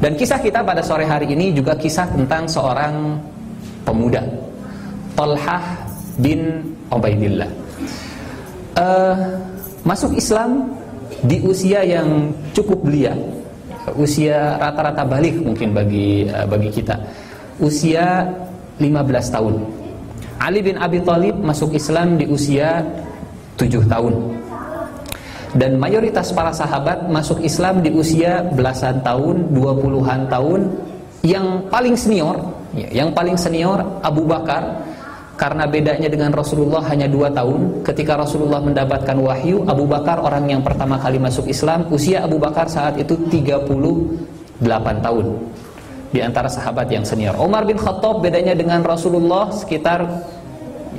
Dan kisah kita pada sore hari ini juga kisah tentang seorang pemuda, Thalhah bin Ubaidillah. Masuk Islam di usia yang cukup belia, usia rata-rata balik mungkin bagi kita, usia 15 tahun. Ali bin Abi Thalib masuk Islam di usia 7 tahun. Dan mayoritas para sahabat masuk Islam di usia belasan tahun, 20-an tahun. Yang paling senior Abu Bakar, karena bedanya dengan Rasulullah hanya 2 tahun. Ketika Rasulullah mendapatkan wahyu, Abu Bakar orang yang pertama kali masuk Islam. Usia Abu Bakar saat itu 38 tahun di antara sahabat yang senior. Umar bin Khattab bedanya dengan Rasulullah sekitar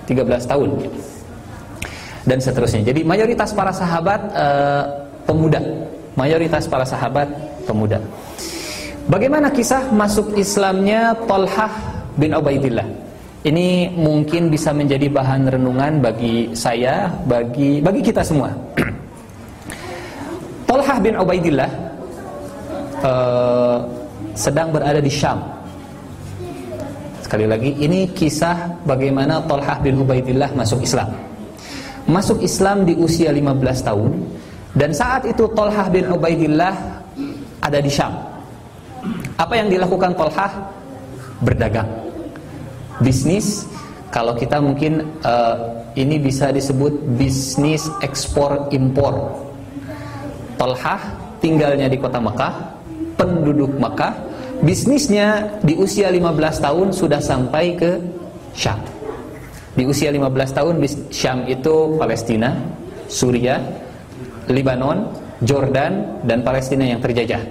13 tahun, dan seterusnya. Jadi mayoritas para sahabat pemuda. Bagaimana kisah masuk Islamnya Thalhah bin Ubaidillah? Ini mungkin bisa menjadi bahan renungan bagi saya, bagi kita semua. Thalhah bin Ubaidillah sedang berada di Syam. Sekali lagi, ini kisah bagaimana Thalhah bin Ubaidillah masuk Islam. Masuk Islam di usia 15 tahun. Dan saat itu Thalhah bin Ubaidillah ada di Syam. Apa yang dilakukan Thalhah? Berdagang, bisnis. Kalau kita mungkin ini bisa disebut bisnis ekspor impor. Thalhah tinggalnya di kota Mekah, penduduk Mekah. Bisnisnya di usia 15 tahun sudah sampai ke Syam. Di usia 15 tahun, Syam itu Palestina, Suriah, Lebanon, Jordan, dan Palestina yang terjajah.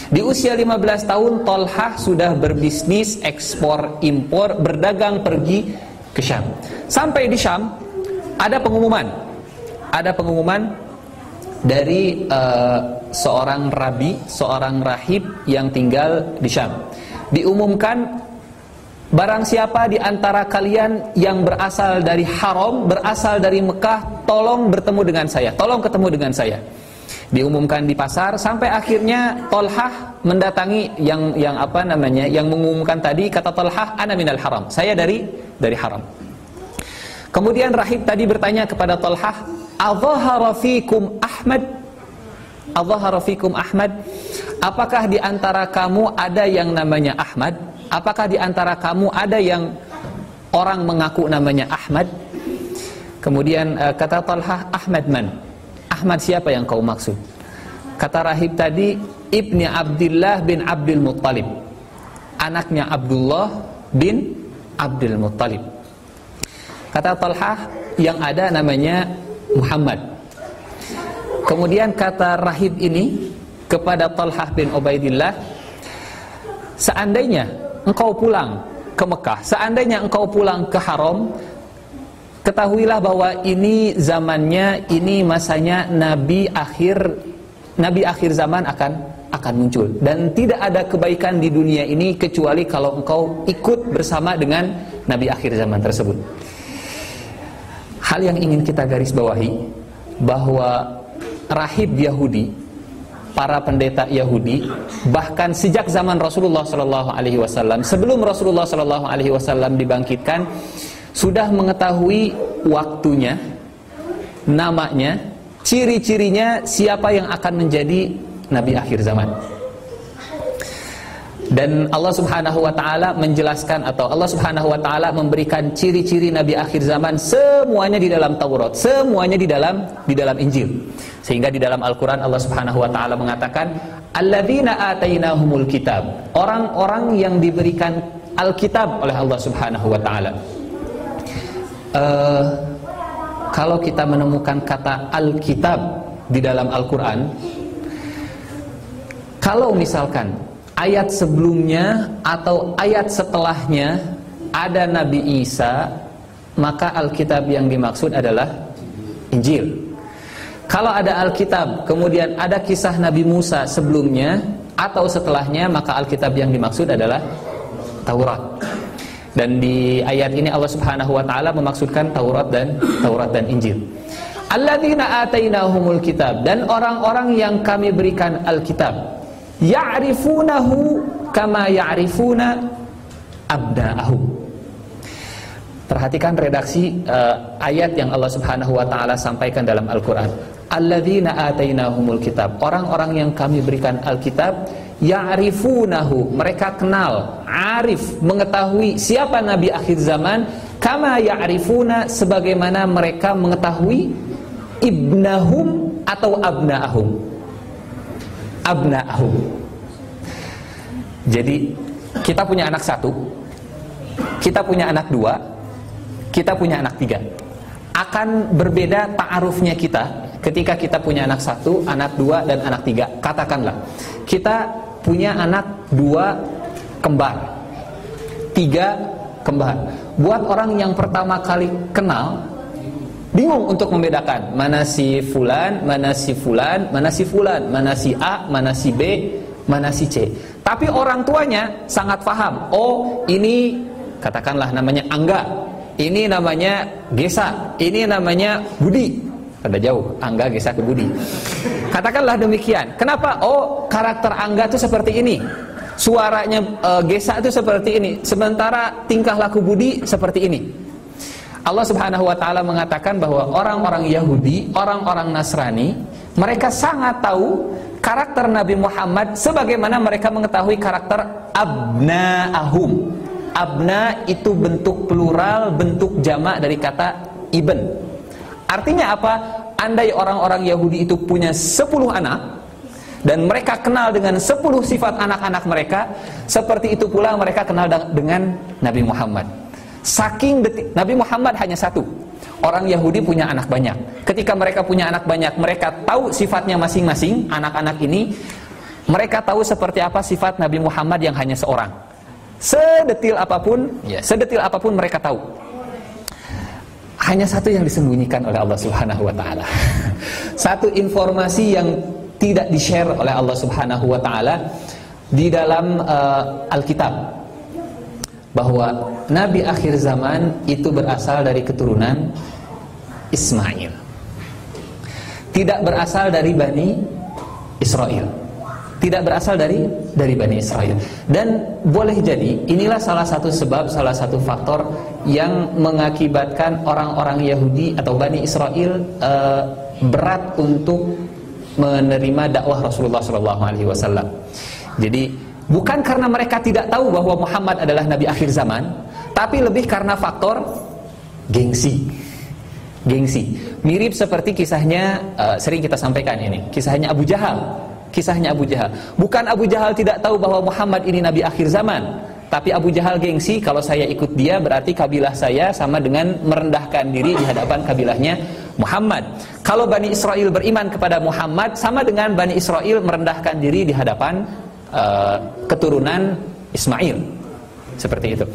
Di usia 15 tahun, Thalhah sudah berbisnis ekspor impor, berdagang, pergi ke Syam. Sampai di Syam, ada pengumuman dari seorang rabi, seorang rahib yang tinggal di Syam. Diumumkan, barang siapa di antara kalian yang berasal dari haram, berasal dari Mekah, tolong bertemu dengan saya, tolong ketemu dengan saya. Diumumkan di pasar, sampai akhirnya Thalhah mendatangi yang mengumumkan tadi. Kata Thalhah, ana minal haram, saya dari haram. Kemudian rahib tadi bertanya kepada Thalhah, adhahara fikum Ahmad? Apakah di antara kamu ada yang namanya Ahmad? Apakah di antara kamu ada yang orang mengaku namanya Ahmad? Kemudian kata Thalhah, Ahmad man? Ahmad siapa yang kau maksud? Kata rahib tadi, Ibni Abdullah bin Abdul Muttalib, anaknya Abdullah bin Abdul Muttalib. Kata Thalhah, yang ada namanya Muhammad. Kemudian kata rahib ini kepada Thalhah bin Ubaidillah, seandainya engkau pulang ke Mekah, seandainya engkau pulang ke haram, ketahuilah bahwa ini zamannya, ini masanya Nabi akhir zaman akan muncul. Dan tidak ada kebaikan di dunia ini kecuali kalau engkau ikut bersama dengan Nabi akhir zaman tersebut. Hal yang ingin kita garis bawahi, bahwa rahib Yahudi, para pendeta Yahudi, bahkan sejak zaman Rasulullah SAW, sebelum Rasulullah SAW dibangkitkan, sudah mengetahui waktunya, namanya, ciri-cirinya, siapa yang akan menjadi Nabi akhir zaman. Dan Allah Subhanahu wa taala menjelaskan, atau Allah Subhanahu wa taala memberikan ciri-ciri Nabi akhir zaman semuanya di dalam Taurat, semuanya di dalam Injil. Sehingga di dalam Al-Qur'an Allah Subhanahu wa taala mengatakan, alladzina atainahumul kitab, orang-orang yang diberikan Alkitab oleh Allah Subhanahu wa taala. Kalau kita menemukan kata Alkitab di dalam Al-Qur'an, kalau misalkan ayat sebelumnya atau ayat setelahnya ada Nabi Isa, maka Alkitab yang dimaksud adalah Injil. Kalau ada Alkitab kemudian ada kisah Nabi Musa sebelumnya atau setelahnya, maka Alkitab yang dimaksud adalah Taurat. Dan di ayat ini Allah Subhanahu wa taala memaksudkan Taurat dan Injil. Alladzina atainahumul kitab, dan orang-orang yang kami berikan Alkitab. ya'rifunahu kama ya'rifuna abna'ahum. Perhatikan redaksi ayat yang Allah Subhanahu wa taala sampaikan dalam Al-Qur'an. Alladzina atainahumul kitab. Orang-orang yang kami berikan Alkitab, ya'rifunahu, mereka kenal, arif, mengetahui siapa nabi akhir zaman, kama ya'rifuna, sebagaimana mereka mengetahui ibnahum atau abna'ahum. Abna'ahum. Jadi kita punya anak satu, kita punya anak dua, kita punya anak tiga. Akan berbeda ta'arufnya kita ketika kita punya anak satu, anak dua, dan anak tiga. Katakanlah kita punya anak dua kembar, tiga kembar. Buat orang yang pertama kali kenal, bingung untuk membedakan mana si fulan, mana si fulan, mana si fulan, mana si A, mana si B, mana si C. Tapi orang tuanya sangat paham. Oh, ini katakanlah namanya Angga, ini namanya Gesa, ini namanya Budi. Ada jauh, Angga, Gesa ke Budi. Katakanlah demikian. Kenapa? Oh, karakter Angga itu seperti ini, suaranya Gesa itu seperti ini, sementara tingkah laku Budi seperti ini. Allah Subhanahu wa taala mengatakan bahwa orang-orang Yahudi, orang-orang Nasrani, mereka sangat tahu karakter Nabi Muhammad sebagaimana mereka mengetahui karakter abna'ahum. Abna itu bentuk plural, bentuk jamak dari kata ibn. Artinya apa? Andai orang-orang Yahudi itu punya 10 anak dan mereka kenal dengan 10 sifat anak-anak mereka, seperti itu pula mereka kenal dengan Nabi Muhammad. Saking Nabi Muhammad hanya satu. Orang Yahudi punya anak banyak. Ketika mereka punya anak banyak, mereka tahu sifatnya masing-masing anak-anak ini. Mereka tahu seperti apa sifat Nabi Muhammad yang hanya seorang. Sedetil apapun mereka tahu. Hanya satu yang disembunyikan oleh Allah Subhanahu wa taala. Satu informasi yang tidak di-share oleh Allah Subhanahu wa taala di dalam Alkitab, bahwa Nabi akhir zaman itu berasal dari keturunan Ismail, tidak berasal dari Bani Israel, tidak berasal dari Bani Israel. Dan boleh jadi inilah salah satu sebab, salah satu faktor yang mengakibatkan orang-orang Yahudi atau Bani Israel berat untuk menerima dakwah Rasulullah SAW. Jadi bukan karena mereka tidak tahu bahwa Muhammad adalah Nabi akhir zaman, tapi lebih karena faktor gengsi. Mirip seperti kisahnya, sering kita sampaikan ini, kisahnya Abu Jahal. Bukan Abu Jahal tidak tahu bahwa Muhammad ini Nabi akhir zaman, tapi Abu Jahal gengsi, kalau saya ikut dia berarti kabilah saya sama dengan merendahkan diri di hadapan kabilahnya Muhammad. Kalau Bani Israel beriman kepada Muhammad, sama dengan Bani Israel merendahkan diri di hadapan keturunan Ismail. Seperti itu.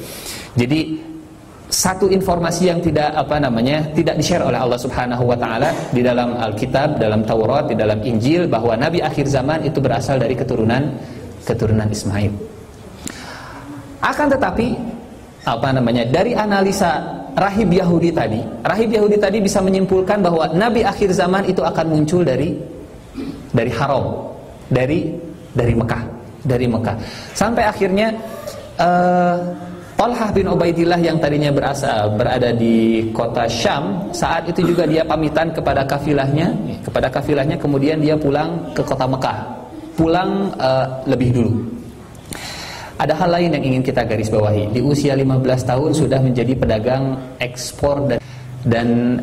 Jadi satu informasi yang tidak tidak di-share oleh Allah Subhanahu wa taala di dalam Alkitab, dalam Taurat, di dalam Injil, bahwa Nabi akhir zaman itu berasal dari keturunan Ismail. Akan tetapi dari analisa rahib Yahudi tadi bisa menyimpulkan bahwa Nabi akhir zaman itu akan muncul dari Haram, dari Mekah. Sampai akhirnya Talhah bin Ubaidillah yang tadinya berada di kota Syam, saat itu juga dia pamitan kepada kafilahnya, kemudian dia pulang ke kota Mekah, lebih dulu. Ada hal lain yang ingin kita garis bawahi. Di usia 15 tahun sudah menjadi pedagang ekspor, dan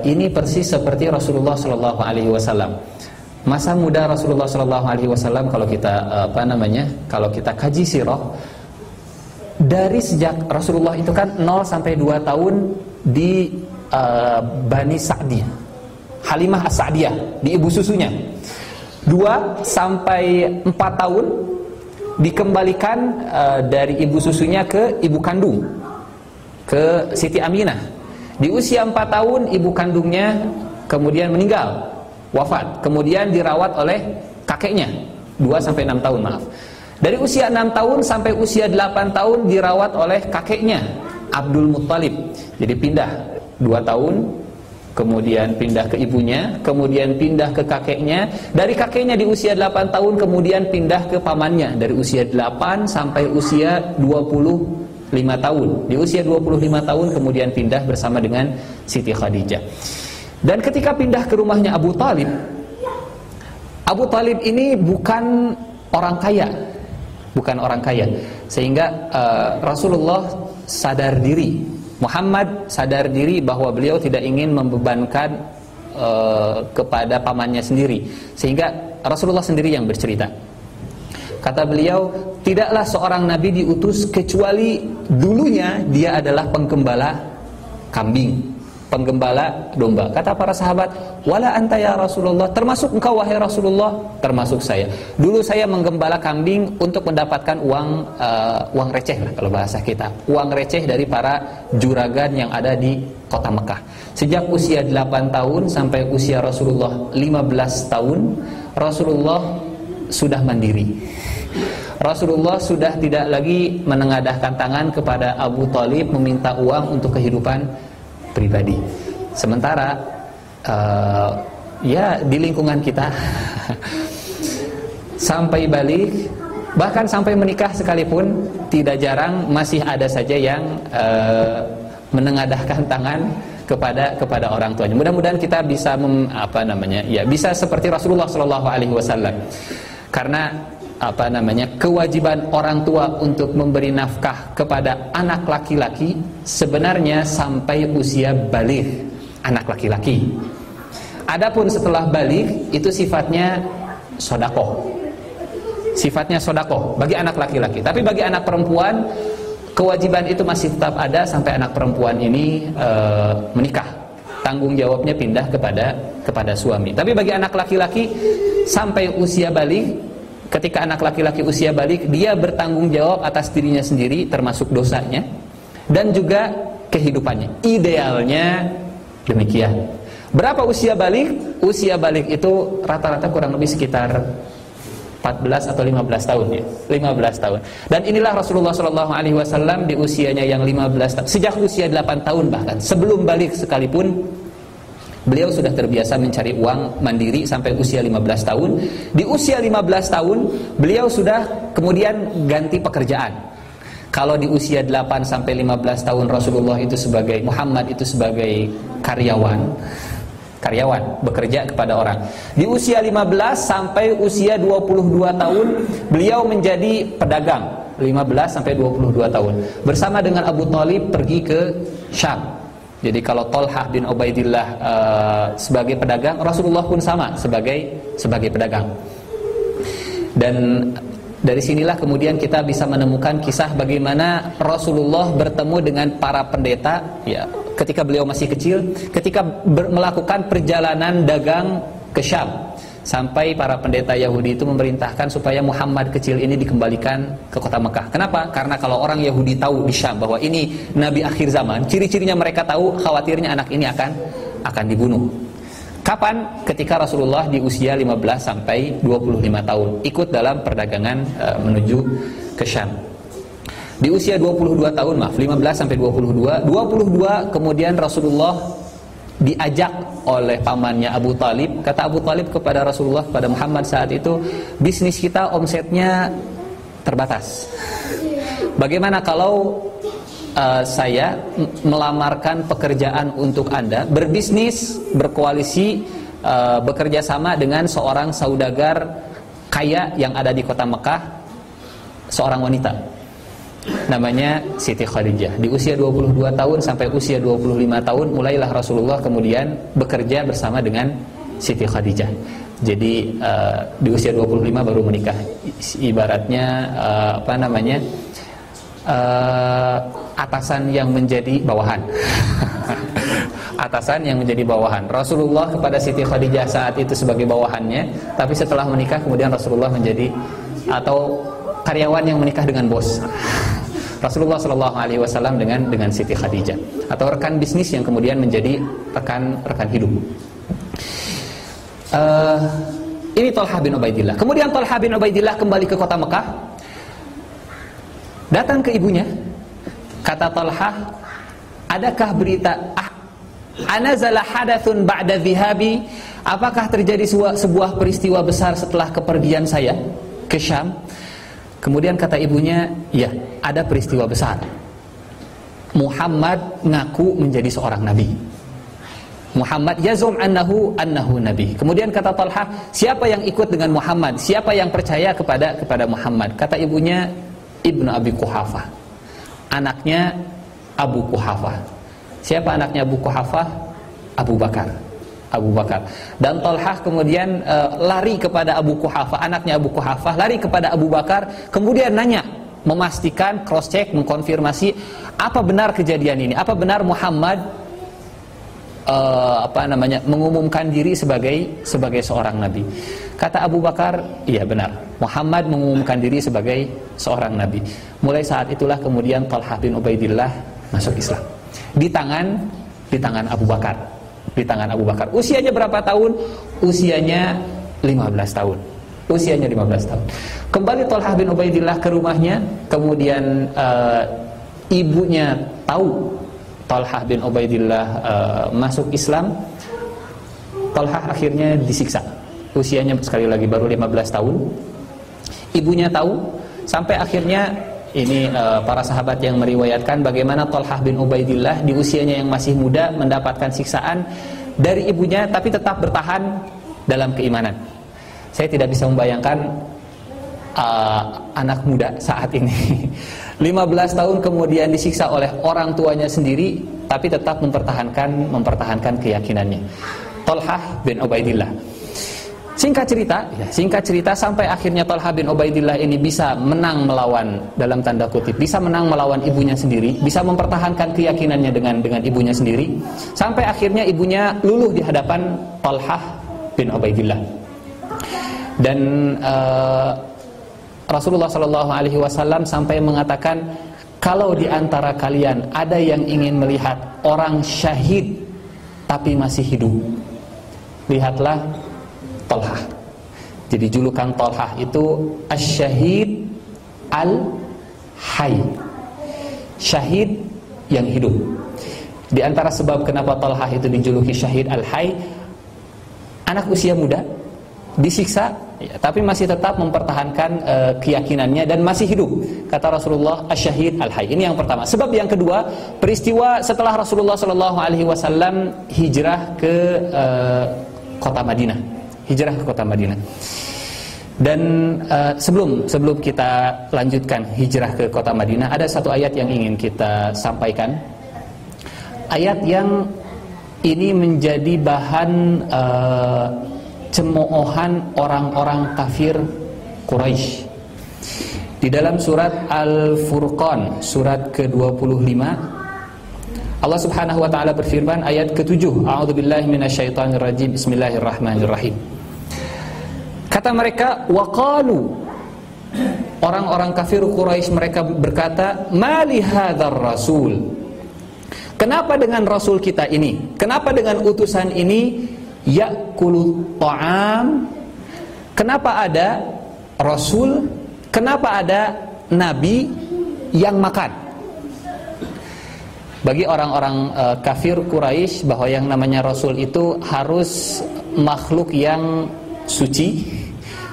ini persis seperti Rasulullah SAW. Masa muda Rasulullah SAW, kalau kita kaji sirah, dari sejak Rasulullah itu kan 0 sampai 2 tahun di Bani Sa'diyah, Halimah As-Sa'diyah, di ibu susunya. 2 sampai 4 tahun dikembalikan dari ibu susunya ke ibu kandung, ke Siti Aminah. Di usia 4 tahun ibu kandungnya kemudian meninggal, wafat, kemudian dirawat oleh kakeknya 2 sampai 6 tahun, maaf. Dari usia 6 tahun sampai usia 8 tahun dirawat oleh kakeknya Abdul Muttalib. Jadi pindah 2 tahun kemudian pindah ke ibunya, kemudian pindah ke kakeknya, dari kakeknya di usia 8 tahun kemudian pindah ke pamannya dari usia 8 sampai usia 25 tahun. Di usia 25 tahun kemudian pindah bersama dengan Siti Khadijah. Dan ketika pindah ke rumahnya Abu Talib, Abu Talib ini bukan orang kaya, sehingga Rasulullah sadar diri, Muhammad sadar diri bahwa beliau tidak ingin membebankan kepada pamannya sendiri, sehingga Rasulullah sendiri yang bercerita. Kata beliau, tidaklah seorang nabi diutus kecuali dulunya dia adalah penggembala kambing, penggembala domba. Kata para sahabat, wala anta ya Rasulullah, termasuk engkau wahai Rasulullah? Termasuk saya. Dulu saya menggembala kambing untuk mendapatkan uang receh lah kalau bahasa kita, uang receh dari para juragan yang ada di kota Mekah. Sejak usia 8 tahun sampai usia Rasulullah 15 tahun, Rasulullah sudah mandiri. Rasulullah sudah tidak lagi menengadahkan tangan kepada Abu Talib meminta uang untuk kehidupan pribadi. Sementara ya di lingkungan kita sampai balik, bahkan sampai menikah sekalipun, tidak jarang masih ada saja yang menengadahkan tangan kepada orang tuanya. Mudah-mudahan kita bisa bisa seperti Rasulullah SAW. Karena kewajiban orang tua untuk memberi nafkah kepada anak laki-laki sebenarnya sampai usia baligh anak laki-laki. Adapun setelah baligh itu sifatnya sedekah. Sifatnya sedekah bagi anak laki-laki. Tapi bagi anak perempuan kewajiban itu masih tetap ada sampai anak perempuan ini menikah. Tanggung jawabnya pindah kepada suami. Tapi bagi anak laki-laki sampai usia baligh, ketika anak laki-laki usia balik, dia bertanggung jawab atas dirinya sendiri, termasuk dosanya dan juga kehidupannya. Idealnya demikian. Berapa usia balik? Usia balik itu rata-rata kurang lebih sekitar 14 atau 15 tahun ya. 15 tahun. Dan inilah Rasulullah SAW di usianya yang 15 tahun. Sejak usia 8 tahun bahkan, sebelum balik sekalipun, beliau sudah terbiasa mencari uang mandiri sampai usia 15 tahun. Di usia 15 tahun beliau sudah kemudian ganti pekerjaan. Kalau di usia 8 sampai 15 tahun Rasulullah itu sebagai Muhammad itu sebagai karyawan bekerja kepada orang. Di usia 15 sampai usia 22 tahun beliau menjadi pedagang. 15 sampai 22 tahun bersama dengan Abu Talib pergi ke Syam. Jadi kalau Thalhah bin Ubaidillah sebagai pedagang, Rasulullah pun sama sebagai pedagang. Dan dari sinilah kemudian kita bisa menemukan kisah bagaimana Rasulullah bertemu dengan para pendeta ya, ketika beliau masih kecil, ketika melakukan perjalanan dagang ke Syam. Sampai para pendeta Yahudi itu memerintahkan supaya Muhammad kecil ini dikembalikan ke kota Mekah. Kenapa? Karena kalau orang Yahudi tahu di Syam bahwa ini Nabi akhir zaman, ciri-cirinya mereka tahu, khawatirnya anak ini akan dibunuh. Kapan? Ketika Rasulullah di usia 15 sampai 25 tahun ikut dalam perdagangan menuju ke Syam. Di usia 22 tahun, 15 sampai 22 kemudian Rasulullah diajak oleh pamannya Abu Talib. Kata Abu Talib kepada Rasulullah, pada Muhammad saat itu, bisnis kita omsetnya terbatas. Bagaimana kalau saya melamarkan pekerjaan untuk Anda, berbisnis, berkoalisi, bekerja sama dengan seorang saudagar kaya yang ada di kota Mekah, seorang wanita namanya Siti Khadijah. Di usia 22 tahun sampai usia 25 tahun mulailah Rasulullah kemudian bekerja bersama dengan Siti Khadijah. Jadi di usia 25 baru menikah. Ibaratnya atasan yang menjadi bawahan. Atasan yang menjadi bawahan. Rasulullah kepada Siti Khadijah saat itu sebagai bawahannya, tapi setelah menikah kemudian Rasulullah menjadi atau karyawan yang menikah dengan bos. Rasulullah SAW dengan Siti Khadijah, atau rekan bisnis yang kemudian menjadi rekan hidup. Ini Thalhah bin Ubaidillah. Kemudian Thalhah bin Ubaidillah kembali ke kota Mekah, datang ke ibunya. Kata Thalhah, adakah berita anazala hadathun ba'da dhihabi, apakah terjadi sebuah peristiwa besar setelah kepergian saya ke Syam? Kemudian kata ibunya, ya, ada peristiwa besar. Muhammad ngaku menjadi seorang nabi. Muhammad yazum annahu nabi. Kemudian kata Talha, siapa yang ikut dengan Muhammad? Siapa yang percaya kepada Muhammad? Kata ibunya, Ibnu Abi Quhafah, anaknya Abu Quhafah. Siapa anaknya Abu Quhafah? Abu Bakar. Dan Talha kemudian lari kepada Abu Quhafah, anaknya Abu Quhafah, lari kepada Abu Bakar, kemudian nanya, memastikan, cross check, mengkonfirmasi, apa benar kejadian ini? Apa benar Muhammad mengumumkan diri sebagai seorang nabi? Kata Abu Bakar, iya benar, Muhammad mengumumkan diri sebagai seorang nabi. Mulai saat itulah kemudian Talha bin Ubaidillah masuk Islam di tangan Abu Bakar. Di tangan Abu Bakar. Usianya berapa tahun? Usianya 15 tahun. Kembali Talha bin Ubaidillah ke rumahnya, kemudian ibunya tahu Talha bin Ubaidillah masuk Islam. Talha akhirnya disiksa. Usianya sekali lagi baru 15 tahun. Ibunya tahu, sampai akhirnya ini para sahabat yang meriwayatkan bagaimana Talha bin Ubaidillah di usianya yang masih muda mendapatkan siksaan dari ibunya, tapi tetap bertahan dalam keimanan. Saya tidak bisa membayangkan anak muda saat ini 15 tahun kemudian disiksa oleh orang tuanya sendiri, tapi tetap mempertahankan keyakinannya. Talha bin Ubaidillah. Singkat cerita sampai akhirnya Talha bin Ubaidillah ini bisa menang melawan, dalam tanda kutip, bisa menang melawan ibunya sendiri, bisa mempertahankan keyakinannya dengan ibunya sendiri, sampai akhirnya ibunya luluh di hadapan Talha bin Ubaidillah. Dan Rasulullah SAW sampai mengatakan, kalau di antara kalian ada yang ingin melihat orang syahid tapi masih hidup, lihatlah Talha. Jadi julukan Talha itu Asy-Syahid Al-Hayy, syahid yang hidup. Di antara sebab kenapa Talha itu dijuluki Syahid Al-Hayy, anak usia muda, disiksa, ya, tapi masih tetap mempertahankan keyakinannya dan masih hidup. Kata Rasulullah, Asy-Syahid Al-Hayy. Ini yang pertama. Sebab yang kedua, peristiwa setelah Rasulullah SAW hijrah ke kota Madinah. Dan sebelum kita lanjutkan hijrah ke kota Madinah, ada satu ayat yang ingin kita sampaikan. Ayat yang ini menjadi bahan cemoohan orang-orang kafir Quraisy. Di dalam surat Al-Furqan, surat ke-25, Allah Subhanahu wa taala berfirman, ayat ke-7, A'udzubillahi minasyaitonirrajim, Bismillahirrahmanirrahim. Kata mereka, waqalu, orang-orang kafir Quraisy mereka berkata, mali hadzal rasul, kenapa dengan rasul kita ini, kenapa dengan utusan ini, ya'kulu ta'am, kenapa ada rasul, kenapa ada nabi yang makan? Bagi orang-orang kafir Quraisy bahwa yang namanya rasul itu harus makhluk yang suci,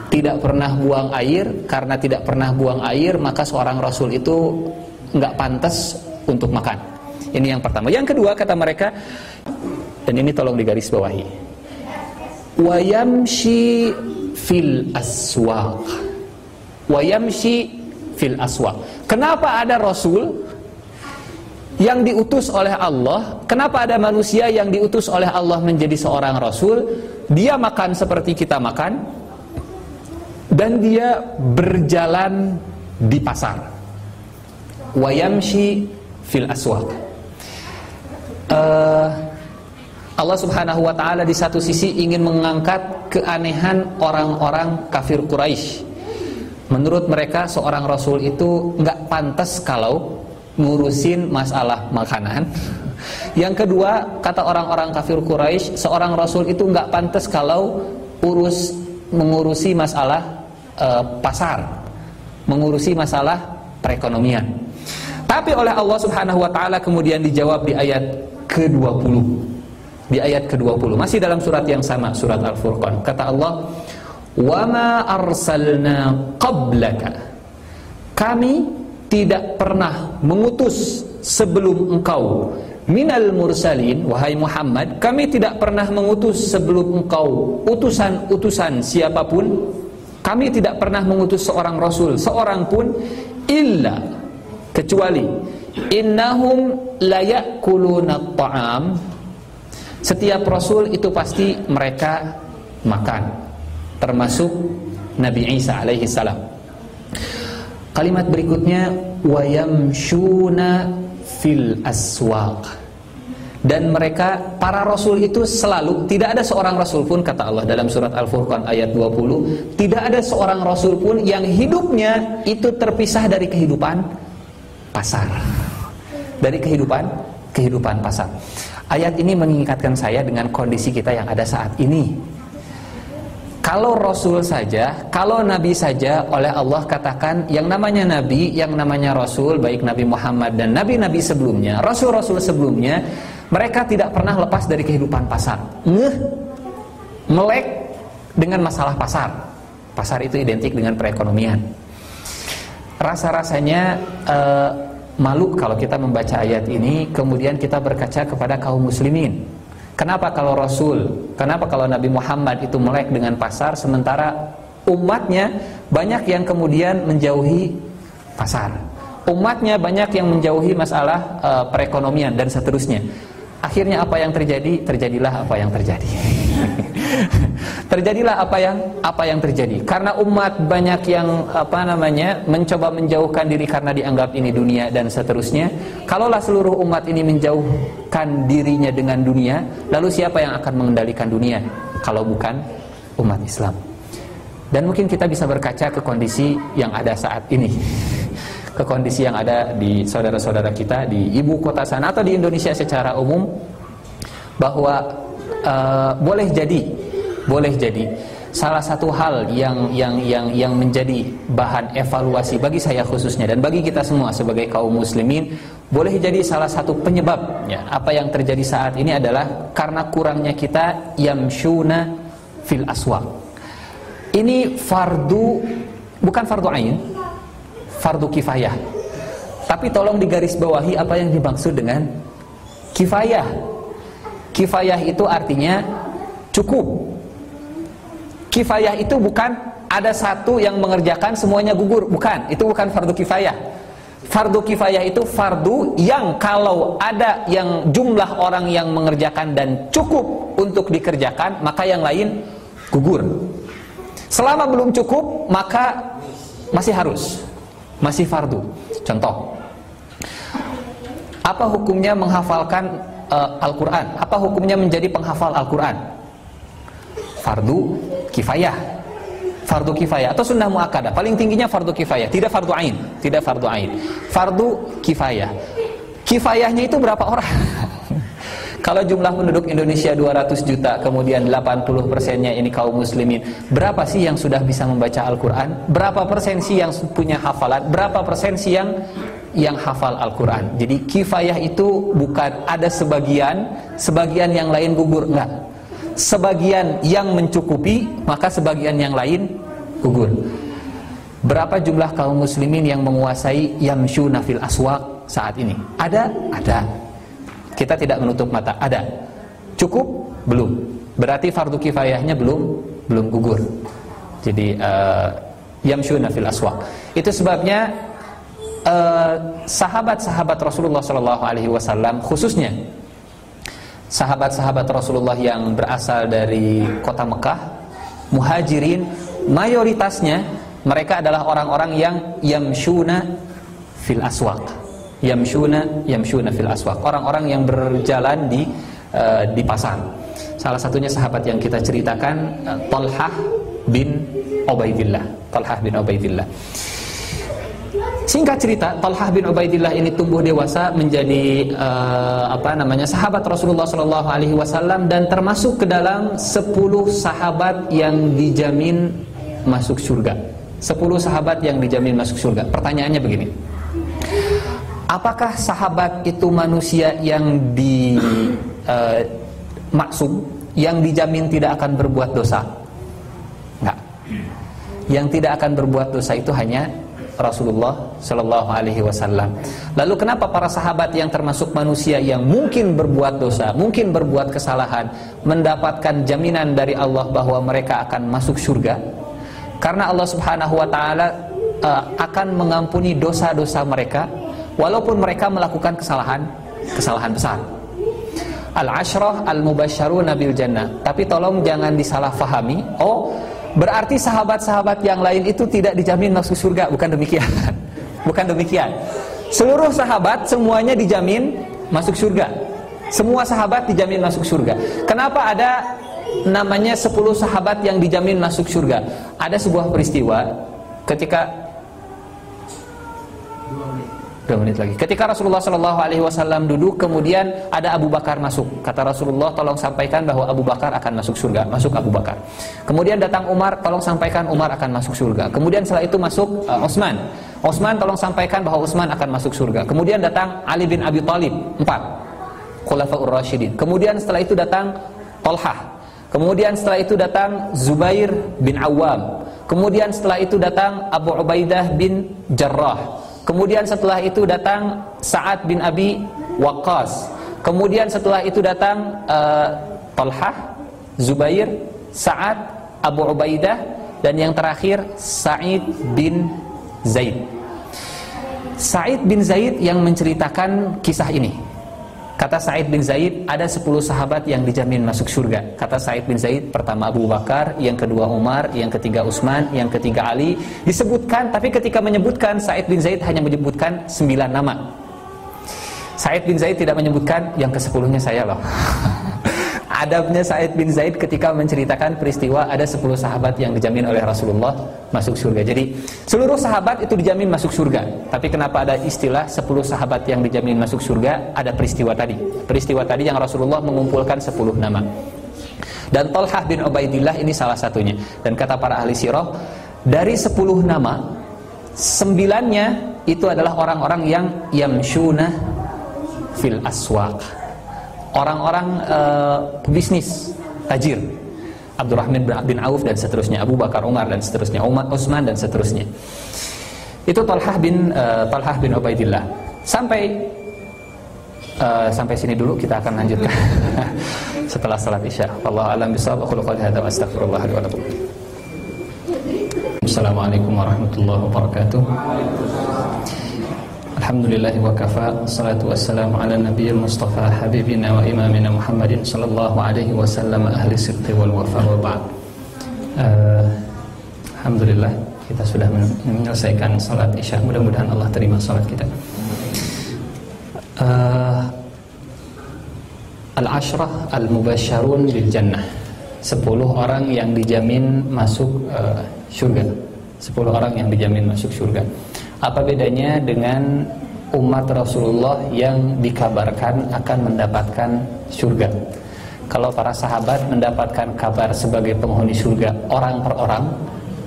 tidak pernah buang air. Karena tidak pernah buang air, maka seorang rasul itu enggak pantas untuk makan. Ini yang pertama. Yang kedua, kata mereka, dan ini tolong digarisbawahi, wayamshi fil aswaq. Wayamshi fil aswaq. Kenapa ada rasul yang diutus oleh Allah? Kenapa ada manusia yang diutus oleh Allah menjadi seorang rasul? Dia makan seperti kita makan, dan dia berjalan di pasar. Wayamshi fil aswaq. Allah Subhanahu wa taala di satu sisi ingin mengangkat keanehan orang-orang kafir Quraisy. Menurut mereka seorang rasul itu enggak pantas kalau ngurusin masalah makanan. Yang kedua, kata orang-orang kafir Quraisy, seorang rasul itu enggak pantas kalau mengurusi masalah pasar, mengurusi masalah perekonomian. Tapi oleh Allah Subhanahu wa taala kemudian dijawab di ayat ke-20. di ayat ke-20, masih dalam surat yang sama, surat Al-Furqan. Kata Allah, "Wa ma arsalna qablaka." Kami tidak pernah mengutus sebelum engkau minal mursalin, wahai Muhammad, kami tidak pernah mengutus sebelum engkau utusan-utusan siapapun. Kami tidak pernah mengutus seorang rasul, seorang pun, illa, kecuali innahum la ya'kuluna at-ta'am. Setiap rasul itu pasti mereka makan, termasuk Nabi Isa alaihi salam. Kalimat berikutnya, wa yamshuna fil aswaq. Dan mereka, para rasul itu selalu, tidak ada seorang rasul pun, kata Allah dalam surat Al-Furqan ayat 20, tidak ada seorang rasul pun yang hidupnya itu terpisah dari kehidupan pasar. Dari kehidupan pasar. Ayat ini mengingatkan saya dengan kondisi kita yang ada saat ini. Kalau Rasul saja, kalau Nabi saja, oleh Allah katakan yang namanya Nabi, yang namanya Rasul, baik Nabi Muhammad dan Nabi-Nabi sebelumnya, Rasul-Rasul sebelumnya, mereka tidak pernah lepas dari kehidupan pasar. Melek dengan masalah pasar. Pasar itu identik dengan perekonomian. Rasa-rasanya malu kalau kita membaca ayat ini, kemudian kita berkaca kepada kaum muslimin. Kenapa kalau Rasul, kenapa kalau Nabi Muhammad itu melek dengan pasar, sementara umatnya banyak yang kemudian menjauhi pasar, umatnya banyak yang menjauhi masalah perekonomian dan seterusnya. Akhirnya apa yang terjadi? Terjadilah apa yang terjadi. Terjadilah apa yang terjadi. Karena umat banyak yang mencoba menjauhkan diri karena dianggap ini dunia dan seterusnya. Kalaulah seluruh umat ini menjauhkan dirinya dengan dunia, lalu siapa yang akan mengendalikan dunia kalau bukan umat Islam? Dan mungkin kita bisa berkaca ke kondisi yang ada saat ini, ke kondisi yang ada di saudara-saudara kita di ibu kota sana atau di Indonesia secara umum, bahwa boleh jadi salah satu hal yang menjadi bahan evaluasi bagi saya khususnya dan bagi kita semua sebagai kaum muslimin, boleh jadi salah satu penyebabnya apa yang terjadi saat ini adalah karena kurangnya kita yamshuna fil aswaq. Ini bukan fardu ain, fardu kifayah. Tapi tolong digarisbawahi apa yang dimaksud dengan kifayah. Kifayah itu artinya cukup. Kifayah itu bukan ada satu yang mengerjakan semuanya gugur, bukan. Itu bukan fardu kifayah. Fardu kifayah itu fardu yang kalau ada yang jumlah orang yang mengerjakan dan cukup untuk dikerjakan, maka yang lain gugur. Selama belum cukup, maka masih harus, masih fardu. Contoh, apa hukumnya menghafalkan Al-Quran? Apa hukumnya menjadi penghafal Al-Quran? Fardu kifayah. Fardu kifayah atau sunnah muakkadah. Paling tingginya fardu kifayah, tidak fardu ain, tidak fardu ain. Fardu kifayah. Kifayahnya itu berapa orang? Kalau jumlah penduduk Indonesia 200 juta, kemudian 80%-nya ini kaum muslimin, berapa sih yang sudah bisa membaca Al-Quran? Berapa persen sih yang punya hafalan? Berapa persen sih yang hafal Al-Quran? Jadi kifayah itu bukan ada sebagian yang lain gugur, enggak. Sebagian yang mencukupi, maka sebagian yang lain gugur. Berapa jumlah kaum muslimin yang menguasai yamshuna fil aswaq saat ini? Ada. Kita tidak menutup mata, ada. Cukup? Belum. Berarti fardu kifayahnya belum gugur. Jadi yamshuna fil aswaq. Itu sebabnya sahabat-sahabat Rasulullah SAW, khususnya sahabat-sahabat Rasulullah yang berasal dari kota Mekah, muhajirin, mayoritasnya mereka adalah orang-orang yang yamshuna fil aswaq. Yamshuna fil aswaq. Orang-orang yang berjalan di pasar. Salah satunya sahabat yang kita ceritakan, Talhah bin Ubaidillah. Singkat cerita, Talhah bin Ubaidillah ini tumbuh dewasa menjadi sahabat Rasulullah SAW dan termasuk ke dalam 10 sahabat yang dijamin masuk surga. 10 sahabat yang dijamin masuk surga. Pertanyaannya begini, apakah sahabat itu manusia yang maksum yang dijamin tidak akan berbuat dosa? Enggak. Yang tidak akan berbuat dosa itu hanya Rasulullah Shallallahu Alaihi Wasallam. Lalu kenapa para sahabat yang termasuk manusia yang mungkin berbuat dosa, mungkin berbuat kesalahan, mendapatkan jaminan dari Allah bahwa mereka akan masuk surga? Karena Allah Subhanahu Wa Taala akan mengampuni dosa-dosa mereka, walaupun mereka melakukan kesalahan besar. Al-ashrah al-mubasysyaruna bil jannah. Tapi tolong jangan disalahfahami. Oh, berarti sahabat-sahabat yang lain itu tidak dijamin masuk surga. Bukan demikian. Bukan demikian. Seluruh sahabat semuanya dijamin masuk surga. Semua sahabat dijamin masuk surga. Kenapa ada namanya 10 sahabat yang dijamin masuk surga? Ada sebuah peristiwa ketika 2 menit lagi. Ketika Rasulullah Shallallahu Alaihi Wasallam duduk, kemudian ada Abu Bakar masuk. Kata Rasulullah, tolong sampaikan bahwa Abu Bakar akan masuk surga. Masuk Abu Bakar. Kemudian datang Umar, tolong sampaikan Umar akan masuk surga. Kemudian setelah itu masuk Utsman. Utsman, tolong sampaikan bahwa Utsman akan masuk surga. Kemudian datang Ali bin Abi Thalib, 4 Khulafaur Rasyidin. Kemudian setelah itu datang Thalhah. Kemudian setelah itu datang Zubair bin Awam. Kemudian setelah itu datang Abu Ubaidah bin Jarrah. Kemudian setelah itu datang Sa'ad bin Abi Waqqas. Kemudian setelah itu datang Thalhah, Zubair, Sa'ad, Abu Ubaidah, dan yang terakhir Sa'id bin Zaid. Sa'id bin Zaid yang menceritakan kisah ini. Kata Sa'id bin Zaid, ada 10 sahabat yang dijamin masuk surga. Kata Sa'id bin Zaid, pertama Abu Bakar, yang kedua Umar, yang ketiga Utsman, yang ketiga Ali. Disebutkan, tapi ketika menyebutkan, Sa'id bin Zaid hanya menyebutkan 9 nama. Sa'id bin Zaid tidak menyebutkan yang ke-10-nya saya loh. Adabnya Sa'id bin Zaid ketika menceritakan peristiwa ada 10 sahabat yang dijamin oleh Rasulullah masuk surga. Jadi seluruh sahabat itu dijamin masuk surga. Tapi kenapa ada istilah 10 sahabat yang dijamin masuk surga? Ada peristiwa tadi. Peristiwa tadi yang Rasulullah mengumpulkan 10 nama. Dan Thalhah bin Ubaidillah ini salah satunya. Dan kata para ahli sirah, dari 10 nama, 9-nya itu adalah orang-orang yang yamshuna fil aswaq. Orang-orang bisnis, tajir, Abdurrahman bin Auf dan seterusnya, Abu Bakar, Umar dan seterusnya, Utsman dan seterusnya. Itu Thalhah bin Ubaidillah. Sampai sini dulu, kita akan lanjutkan setelah salat Isya. Wallahu a'lam bishawab. Aqulu qouli hadza wa astaghfirullah li wa lakum. Assalamualaikum warahmatullahi wabarakatuh. Alhamdulillahi wa kafa, salatu wassalamu ala nabiyil mustafa habibina wa imamina Muhammadin sallallahu alaihi wasallam ahli sidqi wal wafa wa ba'd. Alhamdulillah, kita sudah menyelesaikan salat Isya. Mudah-mudahan Allah terima salat kita. Al-ashrah al-mubasysyarun bil jannah. 10 orang yang dijamin masuk surga. 10 orang yang dijamin masuk surga. Apa bedanya dengan umat Rasulullah yang dikabarkan akan mendapatkan surga? Kalau para sahabat mendapatkan kabar sebagai penghuni surga orang per orang,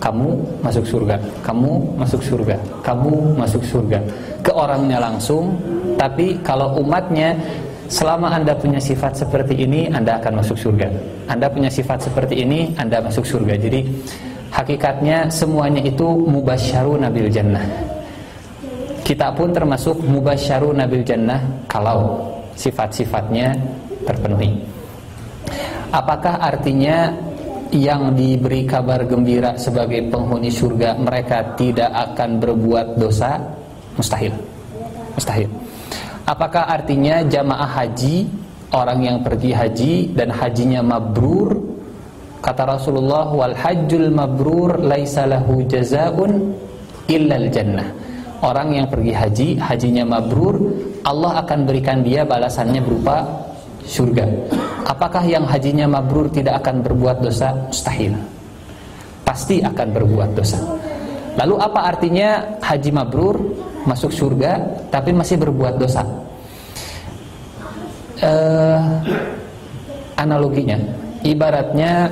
kamu masuk surga, kamu masuk surga, kamu masuk surga, ke orangnya langsung. Tapi kalau umatnya, selama Anda punya sifat seperti ini, Anda akan masuk surga. Anda punya sifat seperti ini, Anda masuk surga. Jadi hakikatnya semuanya itu mubasysyaruna bil jannah. Kita pun termasuk mubasysyaruna bil jannah kalau sifat-sifatnya terpenuhi. Apakah artinya yang diberi kabar gembira sebagai penghuni surga mereka tidak akan berbuat dosa? Mustahil. Mustahil. Apakah artinya jamaah haji, orang yang pergi haji dan hajinya mabrur? Kata Rasulullah, wal hajjul mabrur laisa lahu jazaa'un illal jannah. Orang yang pergi haji, hajinya mabrur, Allah akan berikan dia balasannya berupa surga. Apakah yang hajinya mabrur tidak akan berbuat dosa? Mustahil. Pasti akan berbuat dosa. Lalu apa artinya haji mabrur, masuk surga, tapi masih berbuat dosa? Analoginya, ibaratnya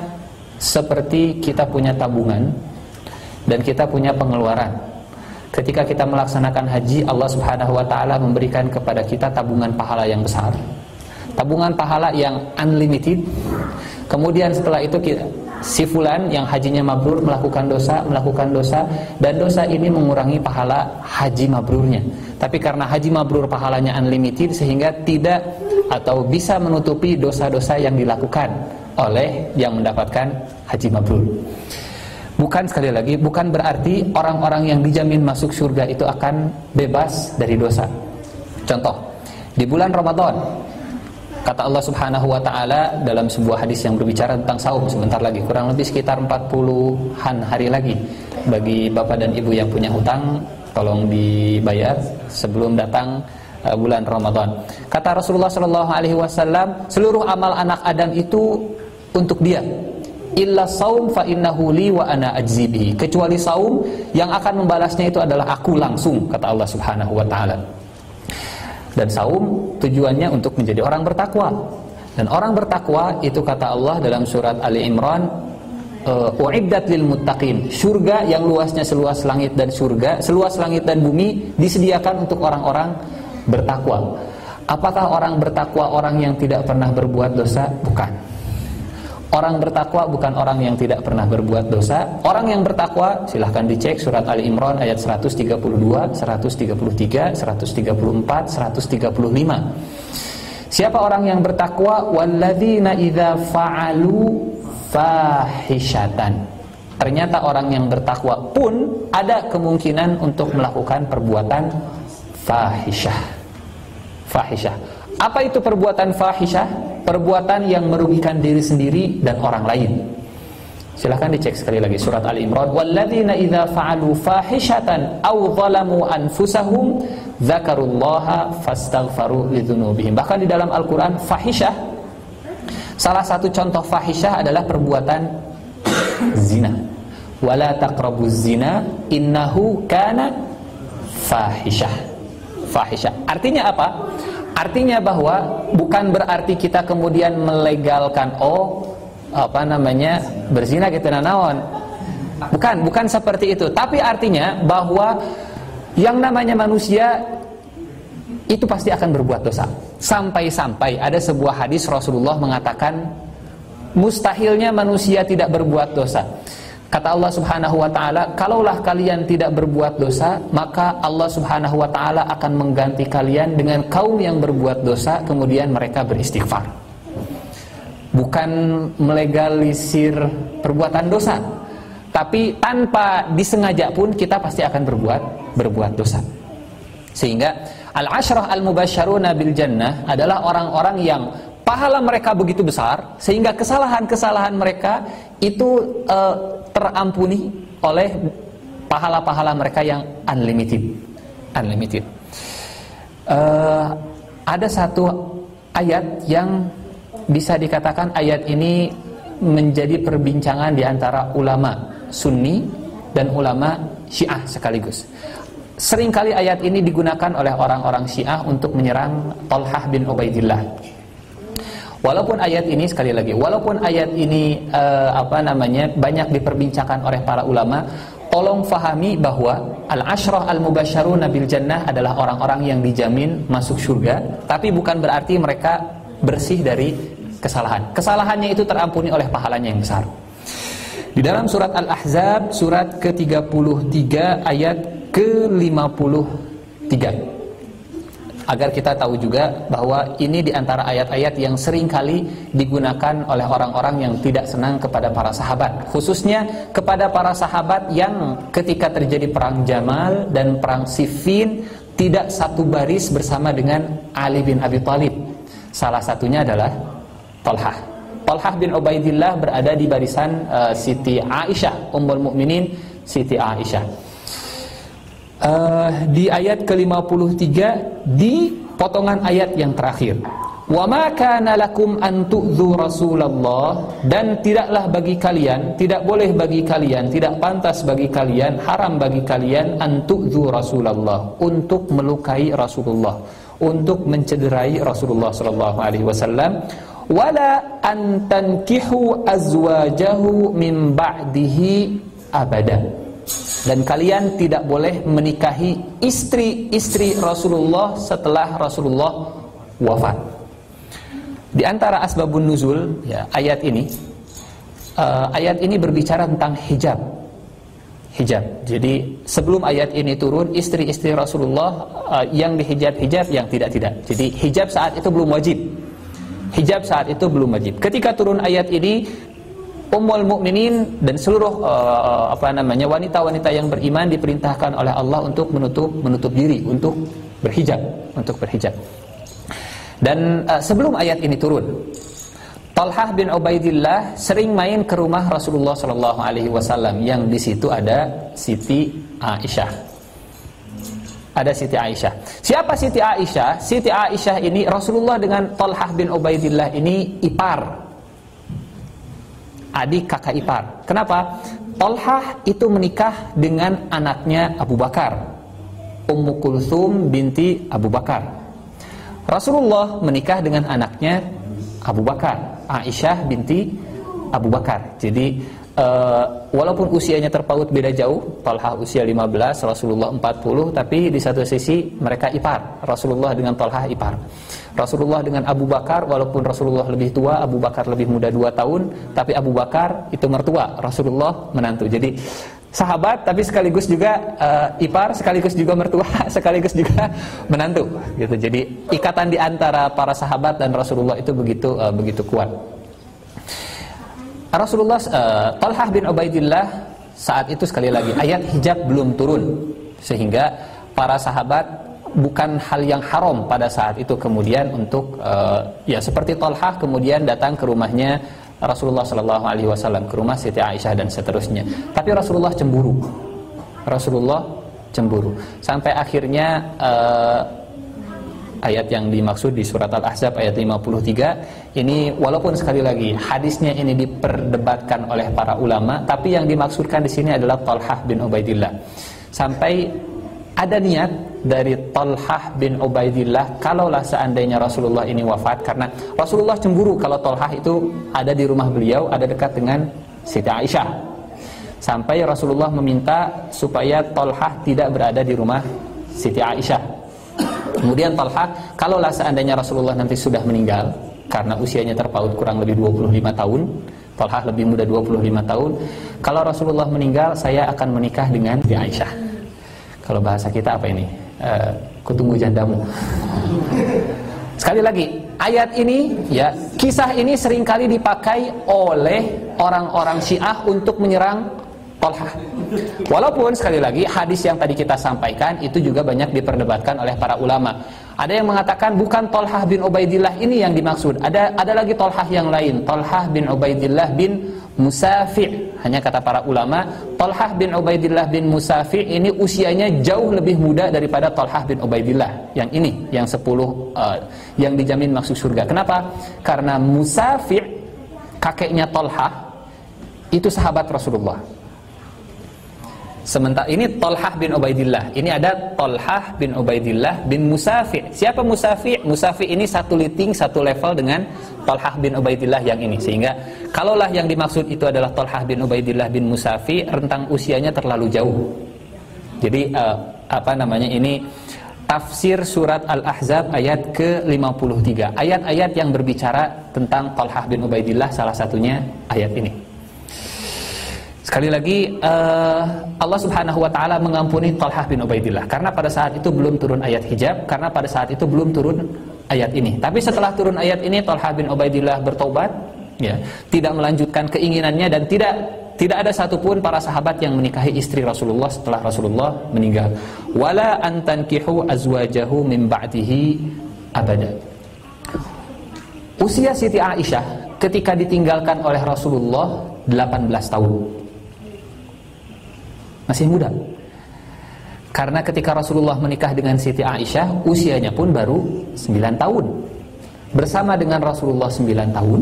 seperti kita punya tabungan dan kita punya pengeluaran. Ketika kita melaksanakan haji, Allah Subhanahu wa ta'ala memberikan kepada kita tabungan pahala yang besar. tabungan pahala yang unlimited. Kemudian setelah itu si fulan yang hajinya mabrur melakukan dosa, dan dosa ini mengurangi pahala haji mabrurnya. Tapi karena haji mabrur pahalanya unlimited, sehingga tidak atau bisa menutupi dosa-dosa yang dilakukan oleh yang mendapatkan haji mabrur. Bukan, sekali lagi, bukan berarti orang-orang yang dijamin masuk surga itu akan bebas dari dosa. Contoh, di bulan Ramadan, kata Allah Subhanahu wa ta'ala dalam sebuah hadis yang berbicara tentang saum, sebentar lagi, kurang lebih sekitar 40-an hari lagi. Bagi bapak dan ibu yang punya hutang, tolong dibayar sebelum datang bulan Ramadan. Kata Rasulullah SAW, seluruh amal anak Adam itu untuk dia. Illa saum fa innahu li wa ana ajzi bihi. Kecuali saum, yang akan membalasnya itu adalah aku langsung, kata Allah Subhanahu wa ta'ala. Dan saum tujuannya untuk menjadi orang bertakwa. Dan orang bertakwa itu, kata Allah dalam surat Ali Imran, uiddat lil muttaqin. Surga yang luasnya seluas langit dan surga, seluas langit dan bumi, disediakan untuk orang-orang bertakwa. Apakah orang bertakwa orang yang tidak pernah berbuat dosa? Bukan. Orang bertakwa bukan orang yang tidak pernah berbuat dosa. Orang yang bertakwa, silahkan dicek surat Ali Imran ayat 132, 133, 134, 135. Siapa orang yang bertakwa? Walladzina idza fa'alu fahishatan. Ternyata orang yang bertakwa pun ada kemungkinan untuk melakukan perbuatan fahisyah. Fahisyah. Apa itu perbuatan fahisyah? Perbuatan yang merugikan diri sendiri dan orang lain. Silahkan dicek sekali lagi surat Ali Imran. Walladzina idza fa'alu fahishatan aw zalamu anfusahum dzakarullaha fastaghfaru lidzunubihim. Bahkan di dalam Al-Qur'an fahisyah, salah satu contoh fahisyah adalah perbuatan zina. Wala taqrabuz zina innahu kana fahisyah. Fahisyah. Artinya apa? Artinya bahwa bukan berarti kita kemudian melegalkan berzina gitu naon. Bukan seperti itu. Tapi artinya bahwa yang namanya manusia itu pasti akan berbuat dosa. Sampai-sampai ada sebuah hadis Rasulullah mengatakan mustahilnya manusia tidak berbuat dosa. Kata Allah Subhanahu wa ta'ala, kalaulah kalian tidak berbuat dosa, maka Allah Subhanahu wa ta'ala akan mengganti kalian dengan kaum yang berbuat dosa, kemudian mereka beristighfar. Bukan melegalisir perbuatan dosa, tapi tanpa disengaja pun kita pasti akan berbuat dosa. Sehingga al-ashrah al-mubasysyaruna bil jannah adalah orang-orang yang pahala mereka begitu besar, sehingga kesalahan-kesalahan mereka itu terampuni oleh pahala-pahala mereka yang unlimited. Ada satu ayat yang bisa dikatakan ayat ini menjadi perbincangan di antara ulama Sunni dan ulama Syiah sekaligus. Seringkali ayat ini digunakan oleh orang-orang Syiah untuk menyerang Thalhah bin Ubaidillah. Walaupun ayat ini, sekali lagi, walaupun ayat ini banyak diperbincangkan oleh para ulama, tolong fahami bahwa al-ashrah al-mubasysyaruna bil jannah adalah orang-orang yang dijamin masuk surga, tapi bukan berarti mereka bersih dari kesalahan. Kesalahannya itu terampuni oleh pahalanya yang besar. Di dalam surat Al-Ahzab, surat ke-33 ayat ke-53. Agar kita tahu juga bahwa ini di antara ayat-ayat yang seringkali digunakan oleh orang-orang yang tidak senang kepada para sahabat, khususnya kepada para sahabat yang ketika terjadi perang Jamal dan perang Siffin tidak satu baris bersama dengan Ali bin Abi Thalib. Salah satunya adalah Thalhah. Thalhah bin Ubaidillah berada di barisan Siti Aisyah, Ummul Mukminin Siti Aisyah. Di ayat ke-53 di potongan ayat yang terakhir, wa ma kana lakum an tu'dzu Rasulullah, dan tidaklah bagi kalian, tidak boleh bagi kalian, tidak pantas bagi kalian, haram bagi kalian an tu'dzu Rasulullah, untuk melukai Rasulullah, untuk mencederai Rasulullah sallallahu alaihi wasallam, wala an tankihu azwajahu min ba'dihi abada, dan kalian tidak boleh menikahi istri-istri Rasulullah setelah Rasulullah wafat. Di antara asbabun nuzul ya, ayat ini berbicara tentang hijab. Jadi sebelum ayat ini turun, istri-istri Rasulullah yang dihijab-hijab, yang tidak. Jadi hijab saat itu belum wajib. Ketika turun ayat ini, Ummul Mukminin dan seluruh wanita-wanita yang beriman diperintahkan oleh Allah untuk menutup diri, untuk berhijab. Dan sebelum ayat ini turun, Talhah bin Ubaidillah sering main ke rumah Rasulullah sallallahu alaihi wasallam, yang di situ ada Siti Aisyah. Siapa Siti Aisyah? Siti Aisyah ini Rasulullah dengan Talhah bin Ubaidillah ini ipar. Adik kakak ipar. Kenapa? Talhah itu menikah dengan anaknya Abu Bakar, Ummu Kulthum binti Abu Bakar. Rasulullah menikah dengan anaknya Abu Bakar, Aisyah binti Abu Bakar. Jadi walaupun usianya terpaut beda jauh, Talhah usia 15, Rasulullah 40, tapi di satu sisi mereka ipar. Rasulullah dengan Talhah ipar. Rasulullah dengan Abu Bakar, walaupun Rasulullah lebih tua, Abu Bakar lebih muda 2 tahun, tapi Abu Bakar itu mertua, Rasulullah menantu. Jadi sahabat tapi sekaligus juga ipar, sekaligus juga mertua, sekaligus juga menantu gitu. Jadi ikatan di antara para sahabat dan Rasulullah itu begitu kuat. Rasulullah Talhah bin Ubaidillah saat itu, sekali lagi, ayat hijab belum turun, sehingga para sahabat bukan hal yang haram pada saat itu kemudian untuk seperti Talhah kemudian datang ke rumahnya Rasulullah sallallahu alaihi wasallam, ke rumah Siti Aisyah dan seterusnya. Tapi Rasulullah cemburu sampai akhirnya ayat yang dimaksud di surat Al-Ahzab ayat 53 ini, walaupun sekali lagi hadisnya ini diperdebatkan oleh para ulama, tapi yang dimaksudkan di sini adalah Talhah bin Ubaidillah. Sampai ada niat dari Talhah bin Ubaidillah, kalaulah seandainya Rasulullah ini wafat, karena Rasulullah cemburu kalau Talhah itu ada di rumah beliau, ada dekat dengan Siti Aisyah. Sampai Rasulullah meminta supaya Talhah tidak berada di rumah Siti Aisyah. Kemudian Talhah, kalaulah seandainya Rasulullah nanti sudah meninggal, karena usianya terpaut kurang lebih 25 tahun, Talhah lebih muda 25 tahun, kalau Rasulullah meninggal, saya akan menikah dengan Siti Aisyah. Kalau bahasa kita apa ini? Kutunggu jandamu. Sekali lagi, ayat ini, ya, kisah ini seringkali dipakai oleh orang-orang Syiah untuk menyerang Talhah. Walaupun sekali lagi hadis yang tadi kita sampaikan itu juga banyak diperdebatkan oleh para ulama. Ada yang mengatakan bukan Talhah bin Ubaidillah ini yang dimaksud. Ada lagi Talhah yang lain, Talhah bin Ubaidillah bin Musafi'. Hanya kata para ulama, Talhah bin Ubaidillah bin Musafi' ini usianya jauh lebih muda daripada Talhah bin Ubaidillah yang ini, yang 10 yang dijamin masuk surga. Kenapa? Karena Musafi' kakeknya Talhah itu sahabat Rasulullah. Sementara ini Talhah bin Ubaidillah, ini ada Talhah bin Ubaidillah bin Musafi'. Siapa Musafi'? Musafi' ini satu liting, satu level dengan Talhah bin Ubaidillah yang ini. Sehingga kalaulah yang dimaksud itu adalah Talhah bin Ubaidillah bin Musafi', rentang usianya terlalu jauh. Jadi ini tafsir surat Al-Ahzab ayat ke-53. Ayat-ayat yang berbicara tentang Talhah bin Ubaidillah, salah satunya ayat ini. Sekali lagi, Allah subhanahu wa ta'ala mengampuni Talhah bin Ubaidillah karena pada saat itu belum turun ayat hijab, karena pada saat itu belum turun ayat ini. Tapi setelah turun ayat ini, Talhah bin Ubaidillah bertobat, ya, tidak melanjutkan keinginannya, dan tidak ada satupun para sahabat yang menikahi istri Rasulullah setelah Rasulullah meninggal. Wala antankihu azwajahu min ba'dihi abada. Usia Siti Aisyah ketika ditinggalkan oleh Rasulullah 18 tahun. Masih muda. Karena ketika Rasulullah menikah dengan Siti Aisyah, usianya pun baru 9 tahun. Bersama dengan Rasulullah 9 tahun,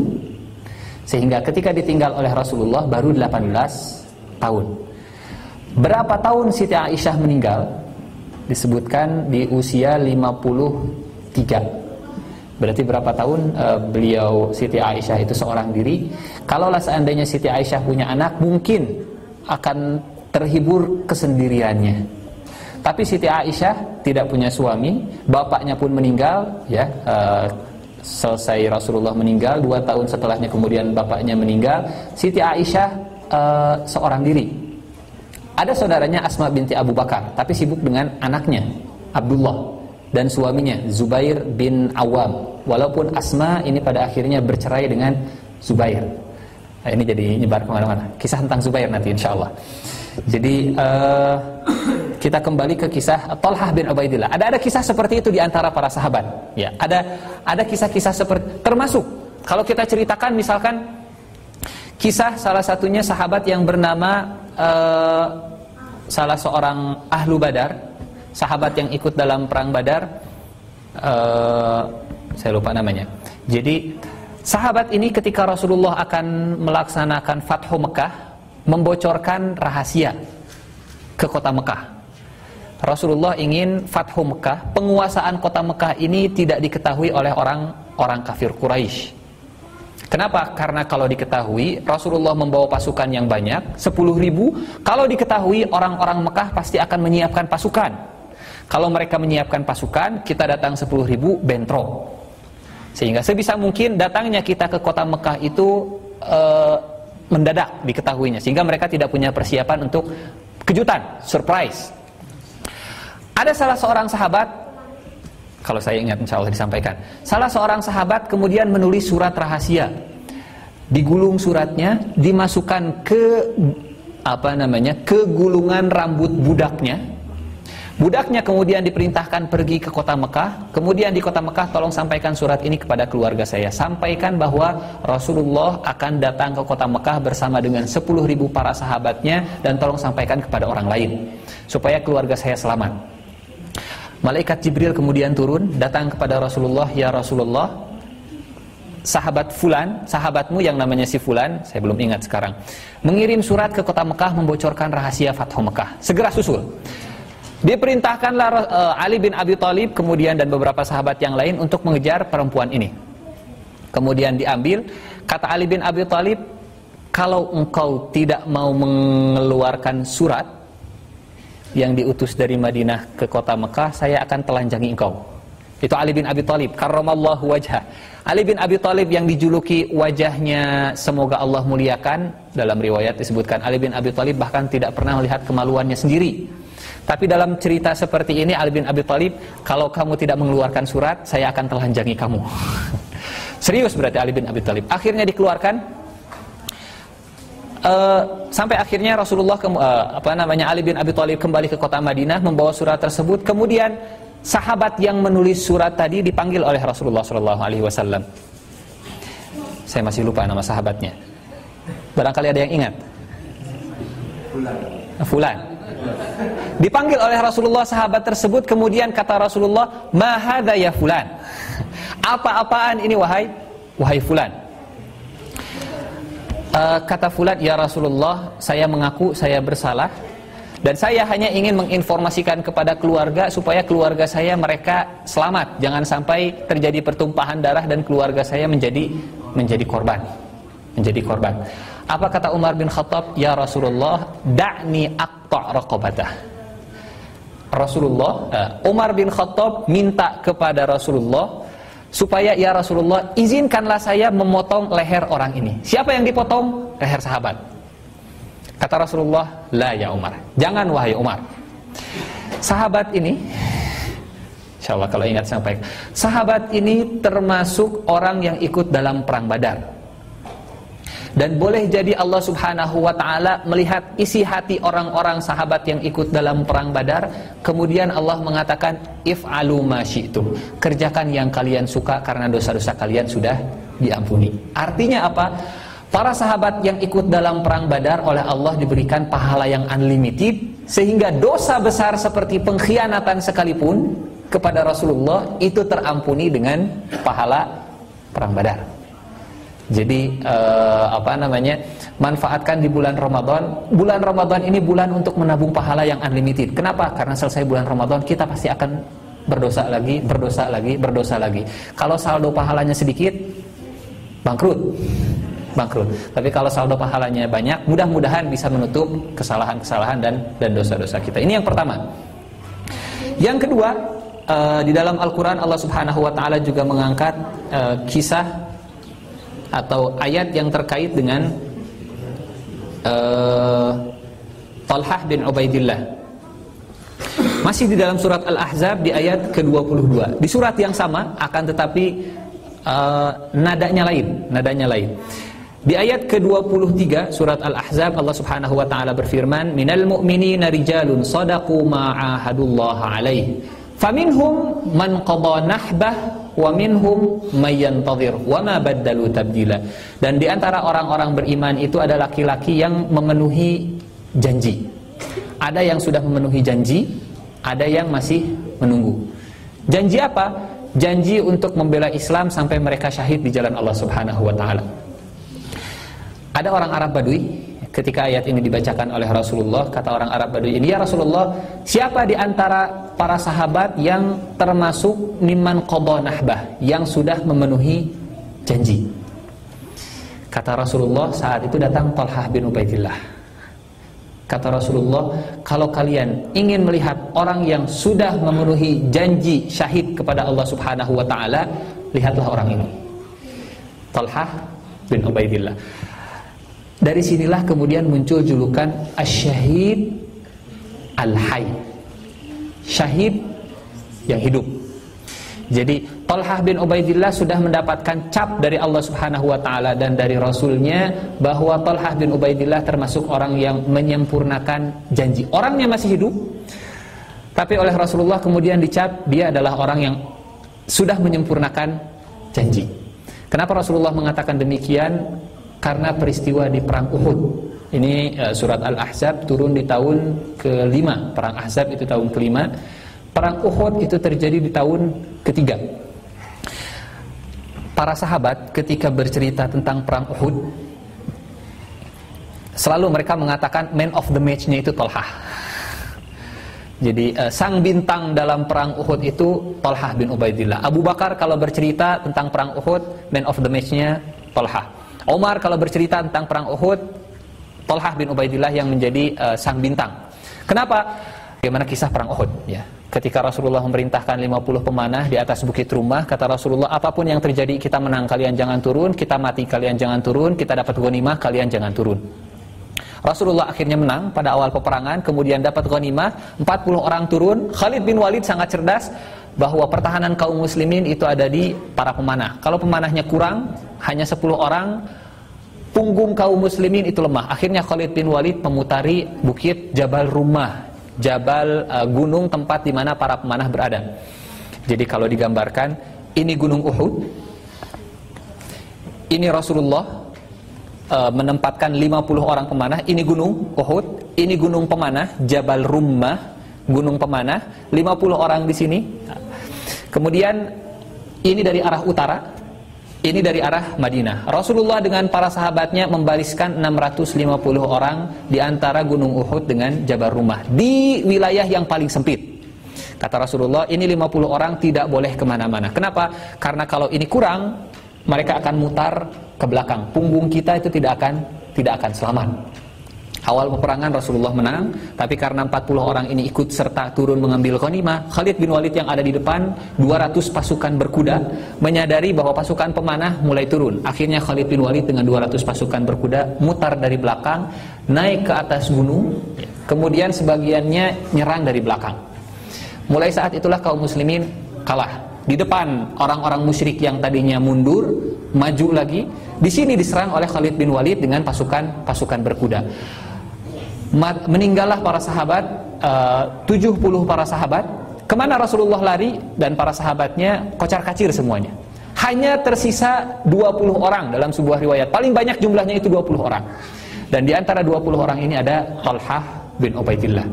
sehingga ketika ditinggal oleh Rasulullah baru 18 tahun. Berapa tahun Siti Aisyah meninggal? Disebutkan di usia 53. Berarti berapa tahun beliau Siti Aisyah itu seorang diri? Kalaulah seandainya Siti Aisyah punya anak, mungkin akan terhibur kesendiriannya. Tapi Siti Aisyah tidak punya suami, bapaknya pun meninggal, ya, selesai Rasulullah meninggal, 2 tahun setelahnya kemudian bapaknya meninggal, Siti Aisyah seorang diri. Ada saudaranya Asma binti Abu Bakar, tapi sibuk dengan anaknya Abdullah dan suaminya Zubair bin Awam. Walaupun Asma ini pada akhirnya bercerai dengan Zubair. Nah, ini jadi nyebar kemana-mana. Kisah tentang Zubair nanti insya Allah. Jadi kita kembali ke kisah Talhah bin Ubaidillah. Ada kisah seperti itu di antara para sahabat. Ya, ada kisah-kisah seperti, termasuk kalau kita ceritakan misalkan kisah salah satunya sahabat yang bernama salah seorang ahlu Badar, sahabat yang ikut dalam perang Badar, saya lupa namanya. Jadi sahabat ini ketika Rasulullah akan melaksanakan Fathu Mekah, membocorkan rahasia ke kota Mekah. Rasulullah ingin Fathu Mekah, penguasaan kota Mekah ini tidak diketahui oleh orang kafir Quraisy. Kenapa? Karena kalau diketahui Rasulullah membawa pasukan yang banyak, 10.000. Kalau diketahui orang-orang Mekah pasti akan menyiapkan pasukan. Kalau mereka menyiapkan pasukan, kita datang 10.000 bentrok. Sehingga sebisa mungkin datangnya kita ke kota Mekah itu mendadak diketahuinya, sehingga mereka tidak punya persiapan untuk kejutan, surprise. Ada salah seorang sahabat, kalau saya ingat insya Allah disampaikan, salah seorang sahabat kemudian menulis surat rahasia, digulung suratnya, dimasukkan ke ke gulungan rambut budaknya. Budaknya kemudian diperintahkan pergi ke kota Mekah. Kemudian di kota Mekah, tolong sampaikan surat ini kepada keluarga saya. Sampaikan bahwa Rasulullah akan datang ke kota Mekah bersama dengan 10.000 para sahabatnya, dan tolong sampaikan kepada orang lain supaya keluarga saya selamat. Malaikat Jibril kemudian turun, datang kepada Rasulullah. Ya Rasulullah, sahabat fulan, sahabatmu yang namanya si fulan, saya belum ingat sekarang, mengirim surat ke kota Mekah membocorkan rahasia Fathu Mekah. Segera susul. Diperintahkanlah Ali bin Abi Thalib kemudian dan beberapa sahabat yang lain untuk mengejar perempuan ini. Kemudian diambil, kata Ali bin Abi Thalib, kalau engkau tidak mau mengeluarkan surat yang diutus dari Madinah ke kota Mekah, saya akan telanjangi engkau. Itu Ali bin Abi Thalib, karramallahu wajhah. Ali bin Abi Thalib yang dijuluki wajahnya semoga Allah muliakan. Dalam riwayat disebutkan Ali bin Abi Thalib bahkan tidak pernah melihat kemaluannya sendiri. Tapi dalam cerita seperti ini Ali bin Abi Thalib, kalau kamu tidak mengeluarkan surat, saya akan telanjangi kamu. Serius berarti Ali bin Abi Thalib. Akhirnya dikeluarkan. Sampai akhirnya Rasulullah Ali bin Abi Thalib kembali ke kota Madinah membawa surat tersebut. Kemudian sahabat yang menulis surat tadi dipanggil oleh Rasulullah SAW. Saya masih lupa nama sahabatnya. Barangkali ada yang ingat. Fulan. Dipanggil oleh Rasulullah sahabat tersebut, kemudian kata Rasulullah, "Ma hadza ya fulan?" Apa-apaan ini wahai fulan? Kata fulan, "Ya Rasulullah, saya mengaku saya bersalah dan saya hanya ingin menginformasikan kepada keluarga supaya keluarga saya mereka selamat, jangan sampai terjadi pertumpahan darah dan keluarga saya menjadi korban." Apa kata Umar bin Khattab? "Ya Rasulullah, da'ni aqta' raqabatah." Umar bin Khattab minta kepada Rasulullah supaya, ya Rasulullah, izinkanlah saya memotong leher orang ini. Siapa yang dipotong? Leher sahabat. Kata Rasulullah, "La ya Umar, jangan wahai Umar." Sahabat ini, insyaallah kalau ingat sampaikan, sahabat ini termasuk orang yang ikut dalam perang Badar. Dan boleh jadi Allah Subhanahu wa ta'ala melihat isi hati orang-orang sahabat yang ikut dalam perang Badar. Kemudian Allah mengatakan, "If'alu ma syi'tum." Kerjakan yang kalian suka karena dosa-dosa kalian sudah diampuni. Artinya apa? Para sahabat yang ikut dalam perang Badar oleh Allah diberikan pahala yang unlimited, sehingga dosa besar seperti pengkhianatan sekalipun kepada Rasulullah itu terampuni dengan pahala perang Badar. Jadi manfaatkan di bulan Ramadan. Bulan Ramadan ini bulan untuk menabung pahala yang unlimited. Kenapa? Karena selesai bulan Ramadan kita pasti akan berdosa lagi. Kalau saldo pahalanya sedikit, bangkrut. Tapi kalau saldo pahalanya banyak, mudah-mudahan bisa menutup kesalahan-kesalahan dan dosa-dosa kita. Ini yang pertama. Yang kedua, di dalam Al-Quran Allah Subhanahu Wa Taala juga mengangkat kisah atau ayat yang terkait dengan Talhah bin Ubaidillah. Masih di dalam surat Al-Ahzab di ayat ke-22. Di surat yang sama akan tetapi nadanya lain. Di ayat ke-23 surat Al-Ahzab Allah Subhanahu wa taala berfirman, "Minal mu'minina rijalun shadaqu ma 'ahadullaha 'alaihi, faminhum man qada nahbah wa minhum may yantazir wa ma baddalu tabdila." Dan di antara orang-orang beriman itu ada laki-laki yang memenuhi janji. Ada yang sudah memenuhi janji, ada yang masih menunggu. Janji apa? Janji untuk membela Islam sampai mereka syahid di jalan Allah Subhanahu wa taala. Ada orang Arab Badui, ketika ayat ini dibacakan oleh Rasulullah, kata orang Arab Badui ini, "Ya Rasulullah, siapa di antara para sahabat yang termasuk mimman qada nahbah, yang sudah memenuhi janji?" Kata Rasulullah, saat itu datang Talhah bin Ubaidillah. Kata Rasulullah, kalau kalian ingin melihat orang yang sudah memenuhi janji syahid kepada Allah Subhanahu wa taala, lihatlah orang ini, Talhah bin Ubaidillah. Dari sinilah kemudian muncul julukan Asy-Syahid Al-Hayy, syahid yang hidup. Jadi Talhah bin Ubaidillah sudah mendapatkan cap dari Allah Subhanahu wa taala dan dari Rasulnya bahwa Talhah bin Ubaidillah termasuk orang yang menyempurnakan janji. Orangnya masih hidup, tapi oleh Rasulullah kemudian dicap dia adalah orang yang sudah menyempurnakan janji. Kenapa Rasulullah mengatakan demikian? Karena peristiwa di perang Uhud. Ini surat Al-Ahzab turun di tahun ke-5. Perang Ahzab itu tahun ke-5. Perang Uhud itu terjadi di tahun ke-3. Para sahabat ketika bercerita tentang perang Uhud, selalu mereka mengatakan man of the match-nya itu Talhah. Jadi sang bintang dalam perang Uhud itu Talhah bin Ubaidillah. Abu Bakar kalau bercerita tentang perang Uhud, man of the match-nya Talhah. Umar kalau bercerita tentang perang Uhud, Talhah bin Ubaidillah yang menjadi sang bintang. Kenapa? Bagaimana kisah perang Uhud? Ya. Ketika Rasulullah memerintahkan 50 pemanah di atas bukit rumah, kata Rasulullah, apapun yang terjadi, kita menang, kalian jangan turun, kita mati, kalian jangan turun, kita dapat ghanimah, kalian jangan turun. Rasulullah akhirnya menang pada awal peperangan, kemudian dapat ghanimah, 40 orang turun. Khalid bin Walid sangat cerdas bahwa pertahanan kaum muslimin itu ada di para pemanah. Kalau pemanahnya kurang, hanya 10 orang, punggung kaum muslimin itu lemah. Akhirnya Khalid bin Walid memutari bukit Jabal Rumah, gunung tempat di mana para pemanah berada. Jadi kalau digambarkan, ini gunung Uhud, ini Rasulullah menempatkan 50 orang pemanah, ini gunung Uhud, ini gunung pemanah Jabal Rumah, gunung pemanah, 50 orang di sini. Kemudian ini dari arah utara, ini dari arah Madinah. Rasulullah dengan para sahabatnya membariskan 650 orang di antara gunung Uhud dengan Jabal Rumah di wilayah yang paling sempit. Kata Rasulullah, ini 50 orang tidak boleh kemana-mana. Kenapa? Karena kalau ini kurang, mereka akan mutar ke belakang. Punggung kita itu tidak akan selamat. Awal peperangan Rasulullah menang, tapi karena 40 orang ini ikut serta turun mengambil ghanimah, Khalid bin Walid yang ada di depan, 200 pasukan berkuda, menyadari bahwa pasukan pemanah mulai turun. Akhirnya Khalid bin Walid dengan 200 pasukan berkuda mutar dari belakang, naik ke atas gunung, kemudian sebagiannya nyerang dari belakang. Mulai saat itulah kaum muslimin kalah. Di depan orang-orang musyrik yang tadinya mundur, maju lagi. Di sini diserang oleh Khalid bin Walid dengan pasukan berkuda. Meninggallah para sahabat, 70 para sahabat. Kemana Rasulullah lari dan para sahabatnya kocar-kacir semuanya. Hanya tersisa 20 orang dalam sebuah riwayat. Paling banyak jumlahnya itu 20 orang. Dan di antara 20 orang ini ada Talhah bin Ubaidillah.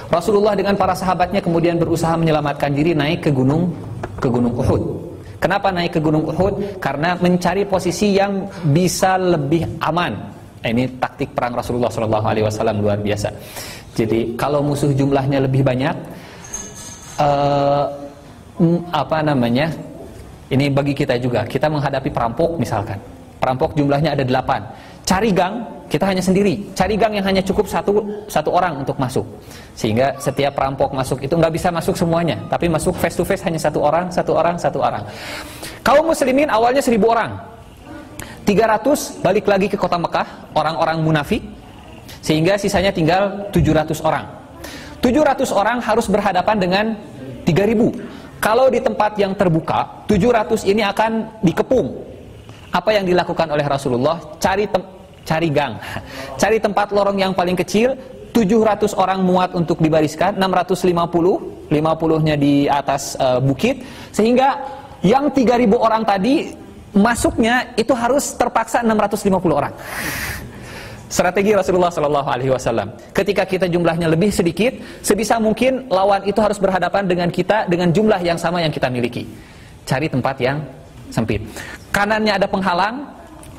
Rasulullah dengan para sahabatnya kemudian berusaha menyelamatkan diri, naik ke gunung Uhud. Kenapa naik ke gunung Uhud? Karena mencari posisi yang bisa lebih aman. Ini taktik perang Rasulullah SAW luar biasa. Jadi kalau musuh jumlahnya lebih banyak, ini bagi kita juga. Kita menghadapi perampok misalkan. Perampok jumlahnya ada 8. Cari gang, kita hanya sendiri. Cari gang yang hanya cukup satu orang untuk masuk. Sehingga setiap perampok masuk itu nggak bisa masuk semuanya, tapi masuk face to face hanya satu orang. Kaum muslimin awalnya 1.000 orang. 300 balik lagi ke kota Mekah, orang-orang munafik, sehingga sisanya tinggal 700 orang. 700 orang harus berhadapan dengan 3.000. Kalau di tempat yang terbuka, 700 ini akan dikepung. Apa yang dilakukan oleh Rasulullah? Cari gang, cari tempat lorong yang paling kecil. 700 orang muat untuk dibariskan, 50-nya di atas bukit, sehingga yang 3.000 orang tadi masuknya itu harus terpaksa 650 orang. Strategi Rasulullah SAW. Ketika kita jumlahnya lebih sedikit, sebisa mungkin lawan itu harus berhadapan dengan kita dengan jumlah yang sama yang kita miliki. Cari tempat yang sempit. Kanannya ada penghalang,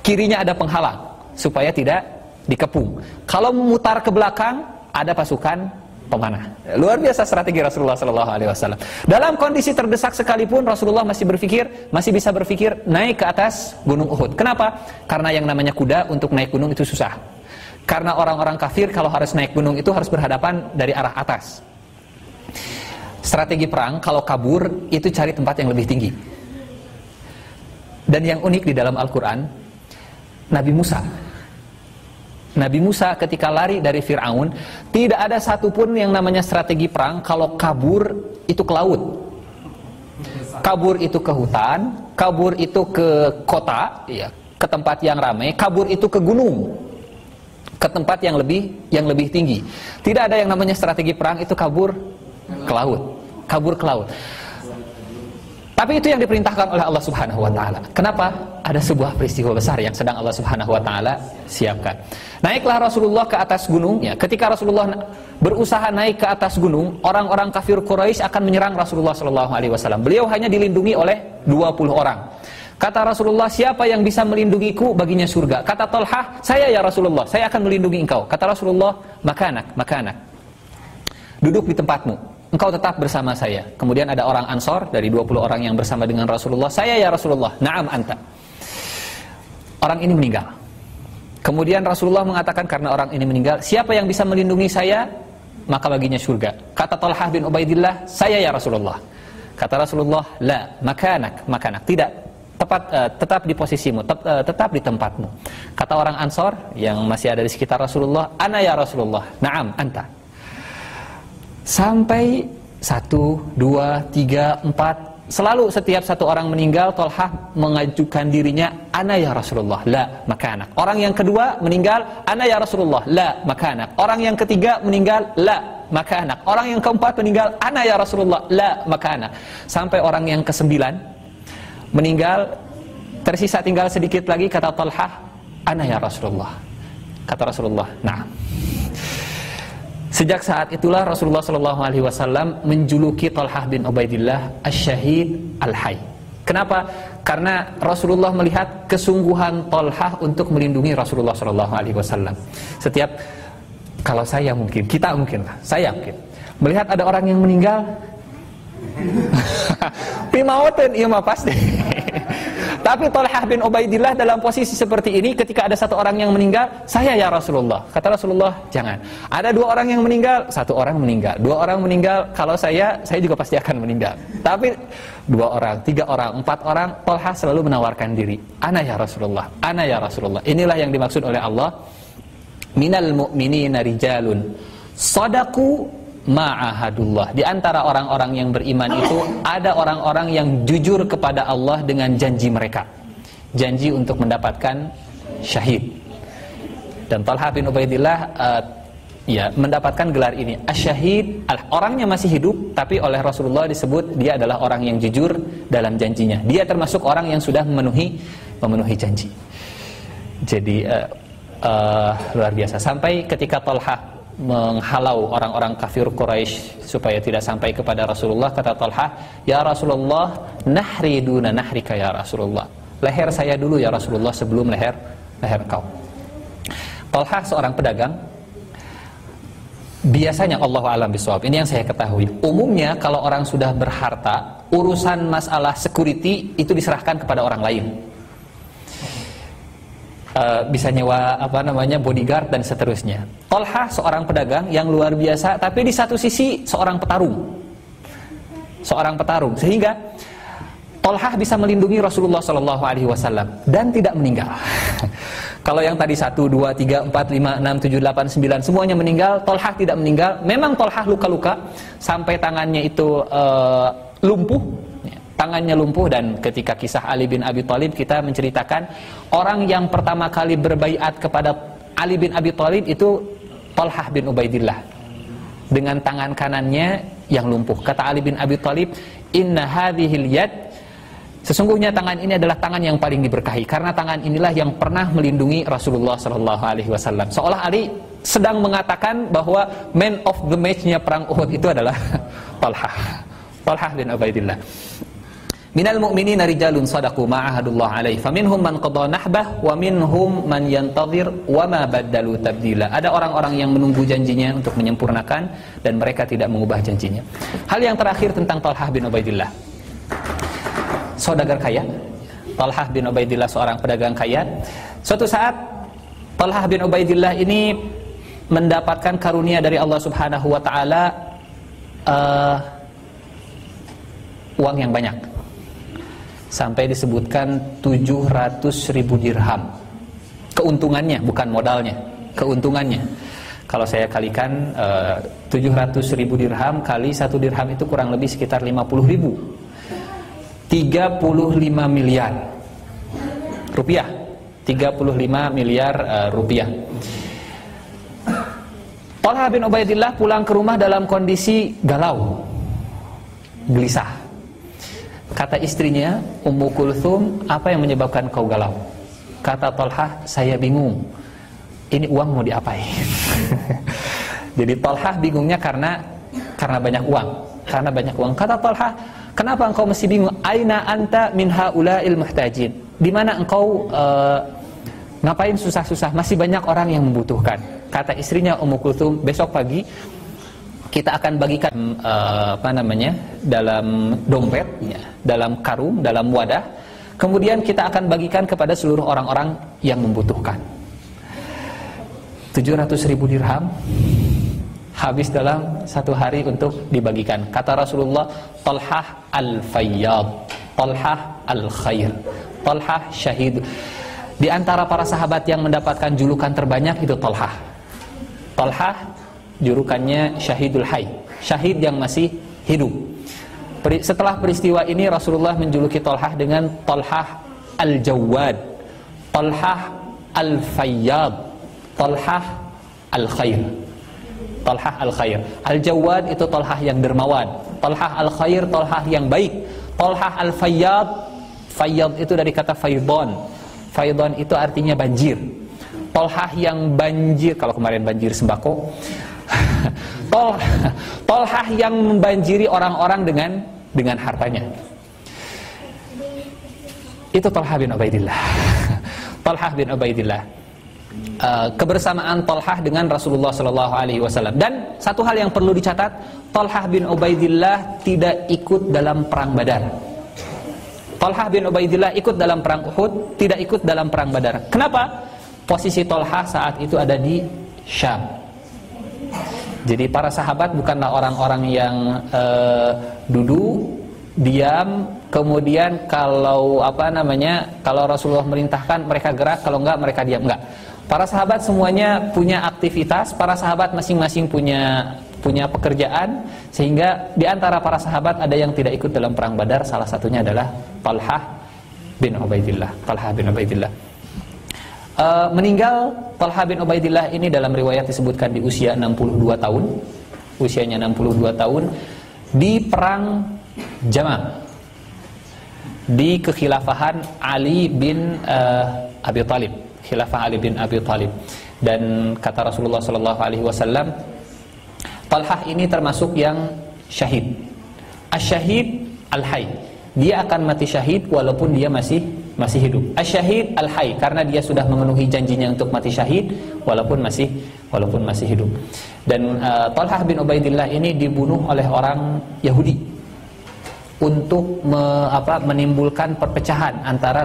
kirinya ada penghalang, supaya tidak dikepung. Kalau memutar ke belakang, ada pasukan pemanah. Luar biasa strategi Rasulullah SAW. Dalam kondisi terdesak sekalipun, Rasulullah masih bisa berpikir naik ke atas gunung Uhud. Kenapa? Karena yang namanya kuda untuk naik gunung itu susah. Karena orang-orang kafir kalau harus naik gunung itu harus berhadapan dari arah atas. Strategi perang kalau kabur itu cari tempat yang lebih tinggi. Dan yang unik di dalam Al-Quran, Nabi Musa ketika lari dari Fir'aun, tidak ada satupun yang namanya strategi perang kalau kabur itu ke laut, kabur itu ke hutan, kabur itu ke kota, ya, ke tempat yang ramai, kabur itu ke gunung, ke tempat yang lebih tinggi. Tidak ada yang namanya strategi perang itu kabur ke laut. Tapi itu yang diperintahkan oleh Allah Subhanahu wa taala. Kenapa? Ada sebuah peristiwa besar yang sedang Allah Subhanahu wa taala siapkan. Naiklah Rasulullah ke atas gunung, ya. Ketika Rasulullah berusaha naik ke atas gunung, orang-orang kafir Quraisy akan menyerang Rasulullah sallallahu alaihi wasallam. Beliau hanya dilindungi oleh 20 orang. Kata Rasulullah, "Siapa yang bisa melindungiku, baginya surga." Kata Talhah, "Saya ya Rasulullah, saya akan melindungi engkau." Kata Rasulullah, "Makanak. Duduk di tempatmu. Engkau tetap bersama saya." Kemudian ada orang Ansor dari 20 orang yang bersama dengan Rasulullah. "Saya ya Rasulullah." "Na'am anta." Orang ini meninggal. Kemudian Rasulullah mengatakan karena orang ini meninggal, "Siapa yang bisa melindungi saya, maka baginya surga." Kata Talhah bin Ubaidillah, "Saya ya Rasulullah." Kata Rasulullah, "La, makanak. Tidak. Tetap di posisimu, tetap di tempatmu." Kata orang Ansor yang masih ada di sekitar Rasulullah, "Ana ya Rasulullah." "Na'am anta." Sampai 1, 2, 3, 4. Selalu setiap satu orang meninggal, Talhah mengajukan dirinya, "Ana ya Rasulullah." "La, makanak." Orang yang kedua meninggal, "Ana ya Rasulullah." "La, makanak." Orang yang ketiga meninggal, "La, makanak." Orang yang keempat meninggal, "Ana ya Rasulullah." "La, makanak." Sampai orang yang ke-9 meninggal, tersisa tinggal sedikit lagi. Kata Talhah, "Ana ya Rasulullah." Kata Rasulullah, "Nah." Sejak saat itulah Rasulullah SAW menjuluki Talhah bin Ubaidillah Asy-Syahid Al-Hayy. Kenapa? Karena Rasulullah melihat kesungguhan Talhah untuk melindungi Rasulullah SAW. Setiap, kalau saya mungkin, kita mungkin lah, saya mungkin melihat ada orang yang meninggal, pimaoten iya mah pasti. Tapi Talhah bin Ubaidillah dalam posisi seperti ini, ketika ada satu orang yang meninggal, "Saya ya Rasulullah." Kata Rasulullah, "Jangan. Ada 2 orang yang meninggal, 1 orang meninggal. 2 orang meninggal, kalau saya juga pasti akan meninggal. Tapi 2 orang, 3 orang, 4 orang, Talhah selalu menawarkan diri. Ana ya Rasulullah, ana ya Rasulullah." Inilah yang dimaksud oleh Allah, "Minal mu'minina rijalun shadaqu ma'ahadullah." Di antara orang-orang yang beriman itu ada orang-orang yang jujur kepada Allah dengan janji mereka, janji untuk mendapatkan syahid. Dan Talhah bin Ubaidillah mendapatkan gelar ini, Asy-Syahid. Orangnya masih hidup, tapi oleh Rasulullah disebut dia adalah orang yang jujur dalam janjinya. Dia termasuk orang yang sudah memenuhi janji. Jadi luar biasa. Sampai ketika Talhah menghalau orang-orang kafir Quraisy supaya tidak sampai kepada Rasulullah, kata Talhah, "Ya Rasulullah, nahri duna nahrika ya Rasulullah." Leher saya dulu ya Rasulullah sebelum leher kau. Talhah seorang pedagang. Biasanya, Allahu a'lam bishawab, ini yang saya ketahui, umumnya kalau orang sudah berharta, urusan masalah security itu diserahkan kepada orang lain. bisa nyewa bodyguard dan seterusnya. Tolhah seorang pedagang yang luar biasa, tapi di satu sisi seorang petarung, sehingga Tolhah bisa melindungi Rasulullah SAW dan tidak meninggal. Kalau yang tadi 1, 2, 3, 4, 5, 6, 7, 8, 9 semuanya meninggal, Tolhah tidak meninggal. Memang Tolhah luka-luka sampai tangannya itu lumpuh, tangannya lumpuh. Dan ketika kisah Ali bin Abi Thalib, kita menceritakan orang yang pertama kali berbaiat kepada Ali bin Abi Thalib itu Tolhah bin Ubaidillah, dengan tangan kanannya yang lumpuh. Kata Ali bin Abi Thalib, inna hadhil yad, sesungguhnya tangan ini adalah tangan yang paling diberkahi, karena tangan inilah yang pernah melindungi Rasulullah SAW. Seolah Ali sedang mengatakan bahwa man of the match-nya perang Uhud itu adalah Tolhah bin Ubaidillah. Minal mu'minina rijalun sadaqu ma'ahadullah alaih, faminhum man qada nahbah wa minhum man yantazir wa ma baddalu tabdila. Ada orang-orang yang menunggu janjinya untuk menyempurnakan, dan mereka tidak mengubah janjinya. Hal yang terakhir tentang Tolhah bin Ubaidillah, saudagar kaya. Tolhah bin Ubaidillah seorang pedagang kaya. Suatu saat Tolhah bin Ubaidillah ini mendapatkan karunia dari Allah Subhanahu wa taala, uang yang banyak, sampai disebutkan 700.000 dirham. Keuntungannya, bukan modalnya, keuntungannya. Kalau saya kalikan 700.000 dirham kali 1 dirham itu kurang lebih sekitar 50.000. 35 miliar rupiah. 35 miliar rupiah. Tolhah bin Ubaidillah pulang ke rumah dalam kondisi galau, gelisah. Kata istrinya, Ummu Kulthum, apa yang menyebabkan kau galau? Kata Tolhah, saya bingung, ini uang mau diapain? Jadi Tolhah bingungnya karena banyak uang. Karena banyak uang. Kata Tolhah, kenapa engkau mesti bingung? Aina anta min haula'il muhtajin? Di mana engkau ngapain susah-susah? Masih banyak orang yang membutuhkan. Kata istrinya Ummu Kulthum, besok pagi kita akan bagikan dalam dompet, ya, dalam karung, dalam wadah. Kemudian kita akan bagikan kepada seluruh orang-orang yang membutuhkan. 700.000 dirham habis dalam 1 hari untuk dibagikan. Kata Rasulullah, Tolhah al-Fayyad, Tolhah al-Khair, Tolhah syahid. Di antara para sahabat yang mendapatkan julukan terbanyak itu Tolhah. Tolhah julukannya Syahidul Hayy, syahid yang masih hidup. Setelah peristiwa ini Rasulullah menjuluki Tolhah dengan Tolhah al-Jawad, Tolhah al-Fayyad, Tolhah al-Khair. Tolhah al-Khair. Al-Jawad itu Tolhah yang dermawan, Tolhah al-Khair Tolhah yang baik, Tolhah al-Fayyad, Fayyad itu dari kata faydon. Faydon itu artinya banjir. Tolhah yang banjir, kalau kemarin banjir sembako, Tolhah yang membanjiri orang-orang dengan hartanya. Itu Tolhah bin Ubaidillah. Tolhah bin Ubaidillah. Kebersamaan Tolhah dengan Rasulullah SAW. Dan satu hal yang perlu dicatat, Tolhah bin Ubaidillah tidak ikut dalam perang Badar. Tolhah bin Ubaidillah ikut dalam perang Uhud, tidak ikut dalam perang Badar. Kenapa? Posisi Tolhah saat itu ada di Syam. Jadi para sahabat bukanlah orang-orang yang duduk, diam, kemudian kalau kalau Rasulullah merintahkan mereka gerak, kalau enggak mereka diam. Enggak. Para sahabat semuanya punya aktivitas, para sahabat masing-masing punya pekerjaan, sehingga di antara para sahabat ada yang tidak ikut dalam perang Badar, salah satunya adalah Tolhah bin Ubaidillah. Tolhah bin Ubaidillah. Meninggal Tolhah bin Ubaidillah ini dalam riwayat disebutkan di usia 62 tahun. Usianya 62 tahun di perang Jamal, di kekhilafahan Ali bin Abi Thalib, khilafah Ali bin Abi Thalib. Dan kata Rasulullah SAW, Tolhah ini termasuk yang syahid. Asyahid al-hayy, dia akan mati syahid walaupun dia masih hidup. Asyahid al-hayy, karena dia sudah memenuhi janjinya untuk mati syahid walaupun masih hidup. Dan Tolhah bin Ubaidillah ini dibunuh oleh orang Yahudi untuk menimbulkan perpecahan antara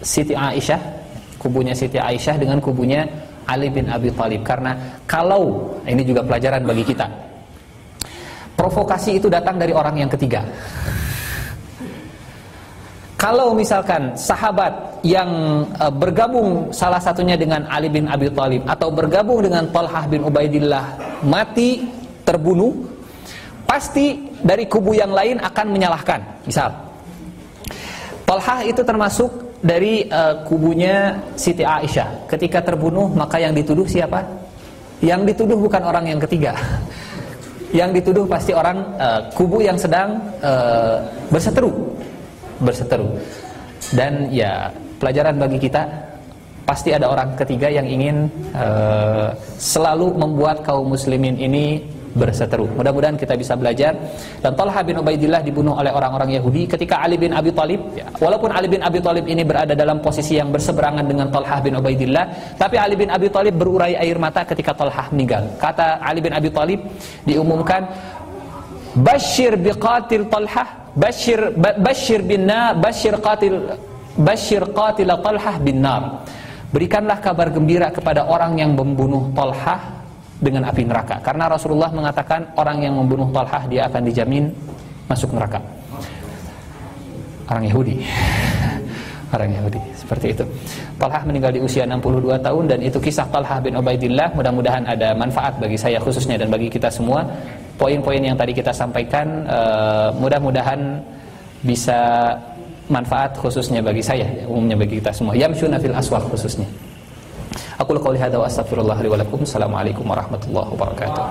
Siti Aisyah, kubunya Siti Aisyah dengan kubunya Ali bin Abi Thalib. Karena kalau, ini juga pelajaran bagi kita, provokasi itu datang dari orang yang ketiga. Kalau misalkan sahabat yang bergabung salah satunya dengan Ali bin Abi Thalib atau bergabung dengan Talhah bin Ubaidillah mati, terbunuh, pasti dari kubu yang lain akan menyalahkan. Misal Talhah itu termasuk dari kubunya Siti Aisyah. Ketika terbunuh, maka yang dituduh siapa? Yang dituduh bukan orang yang ketiga. Yang dituduh pasti orang kubu yang sedang berseteru. Dan ya, pelajaran bagi kita, pasti ada orang ketiga yang ingin selalu membuat kaum muslimin ini berseteru. Mudah-mudahan kita bisa belajar. Dan Talha bin Ubaidillah dibunuh oleh orang-orang Yahudi ketika Ali bin Abi Thalib, ya, walaupun Ali bin Abi Thalib ini berada dalam posisi yang berseberangan dengan Talha bin Ubaidillah, tapi Ali bin Abi Thalib berurai air mata ketika Talha meninggal. Kata Ali bin Abi Thalib, diumumkan, Bashir biqatil Talha, Bashir bin nar, Bashir qatil Talha bin nar. Berikanlah kabar gembira kepada orang yang membunuh Talha dengan api neraka. Karena Rasulullah mengatakan orang yang membunuh Talha dia akan dijamin masuk neraka. Orang Yahudi. Orang Yahudi, seperti itu. Talha meninggal di usia 62 tahun dan itu kisah Talha bin Ubaidillah. Mudah-mudahan ada manfaat bagi saya khususnya dan bagi kita semua. Poin-poin yang tadi kita sampaikan mudah-mudahan bisa manfaat khususnya bagi saya, umumnya bagi kita semua. Yamshuna fil aswaq khususnya. Aku qouli hadza wa astaghfirullah li wa lakum. Assalamualaikum warahmatullahi wabarakatuh.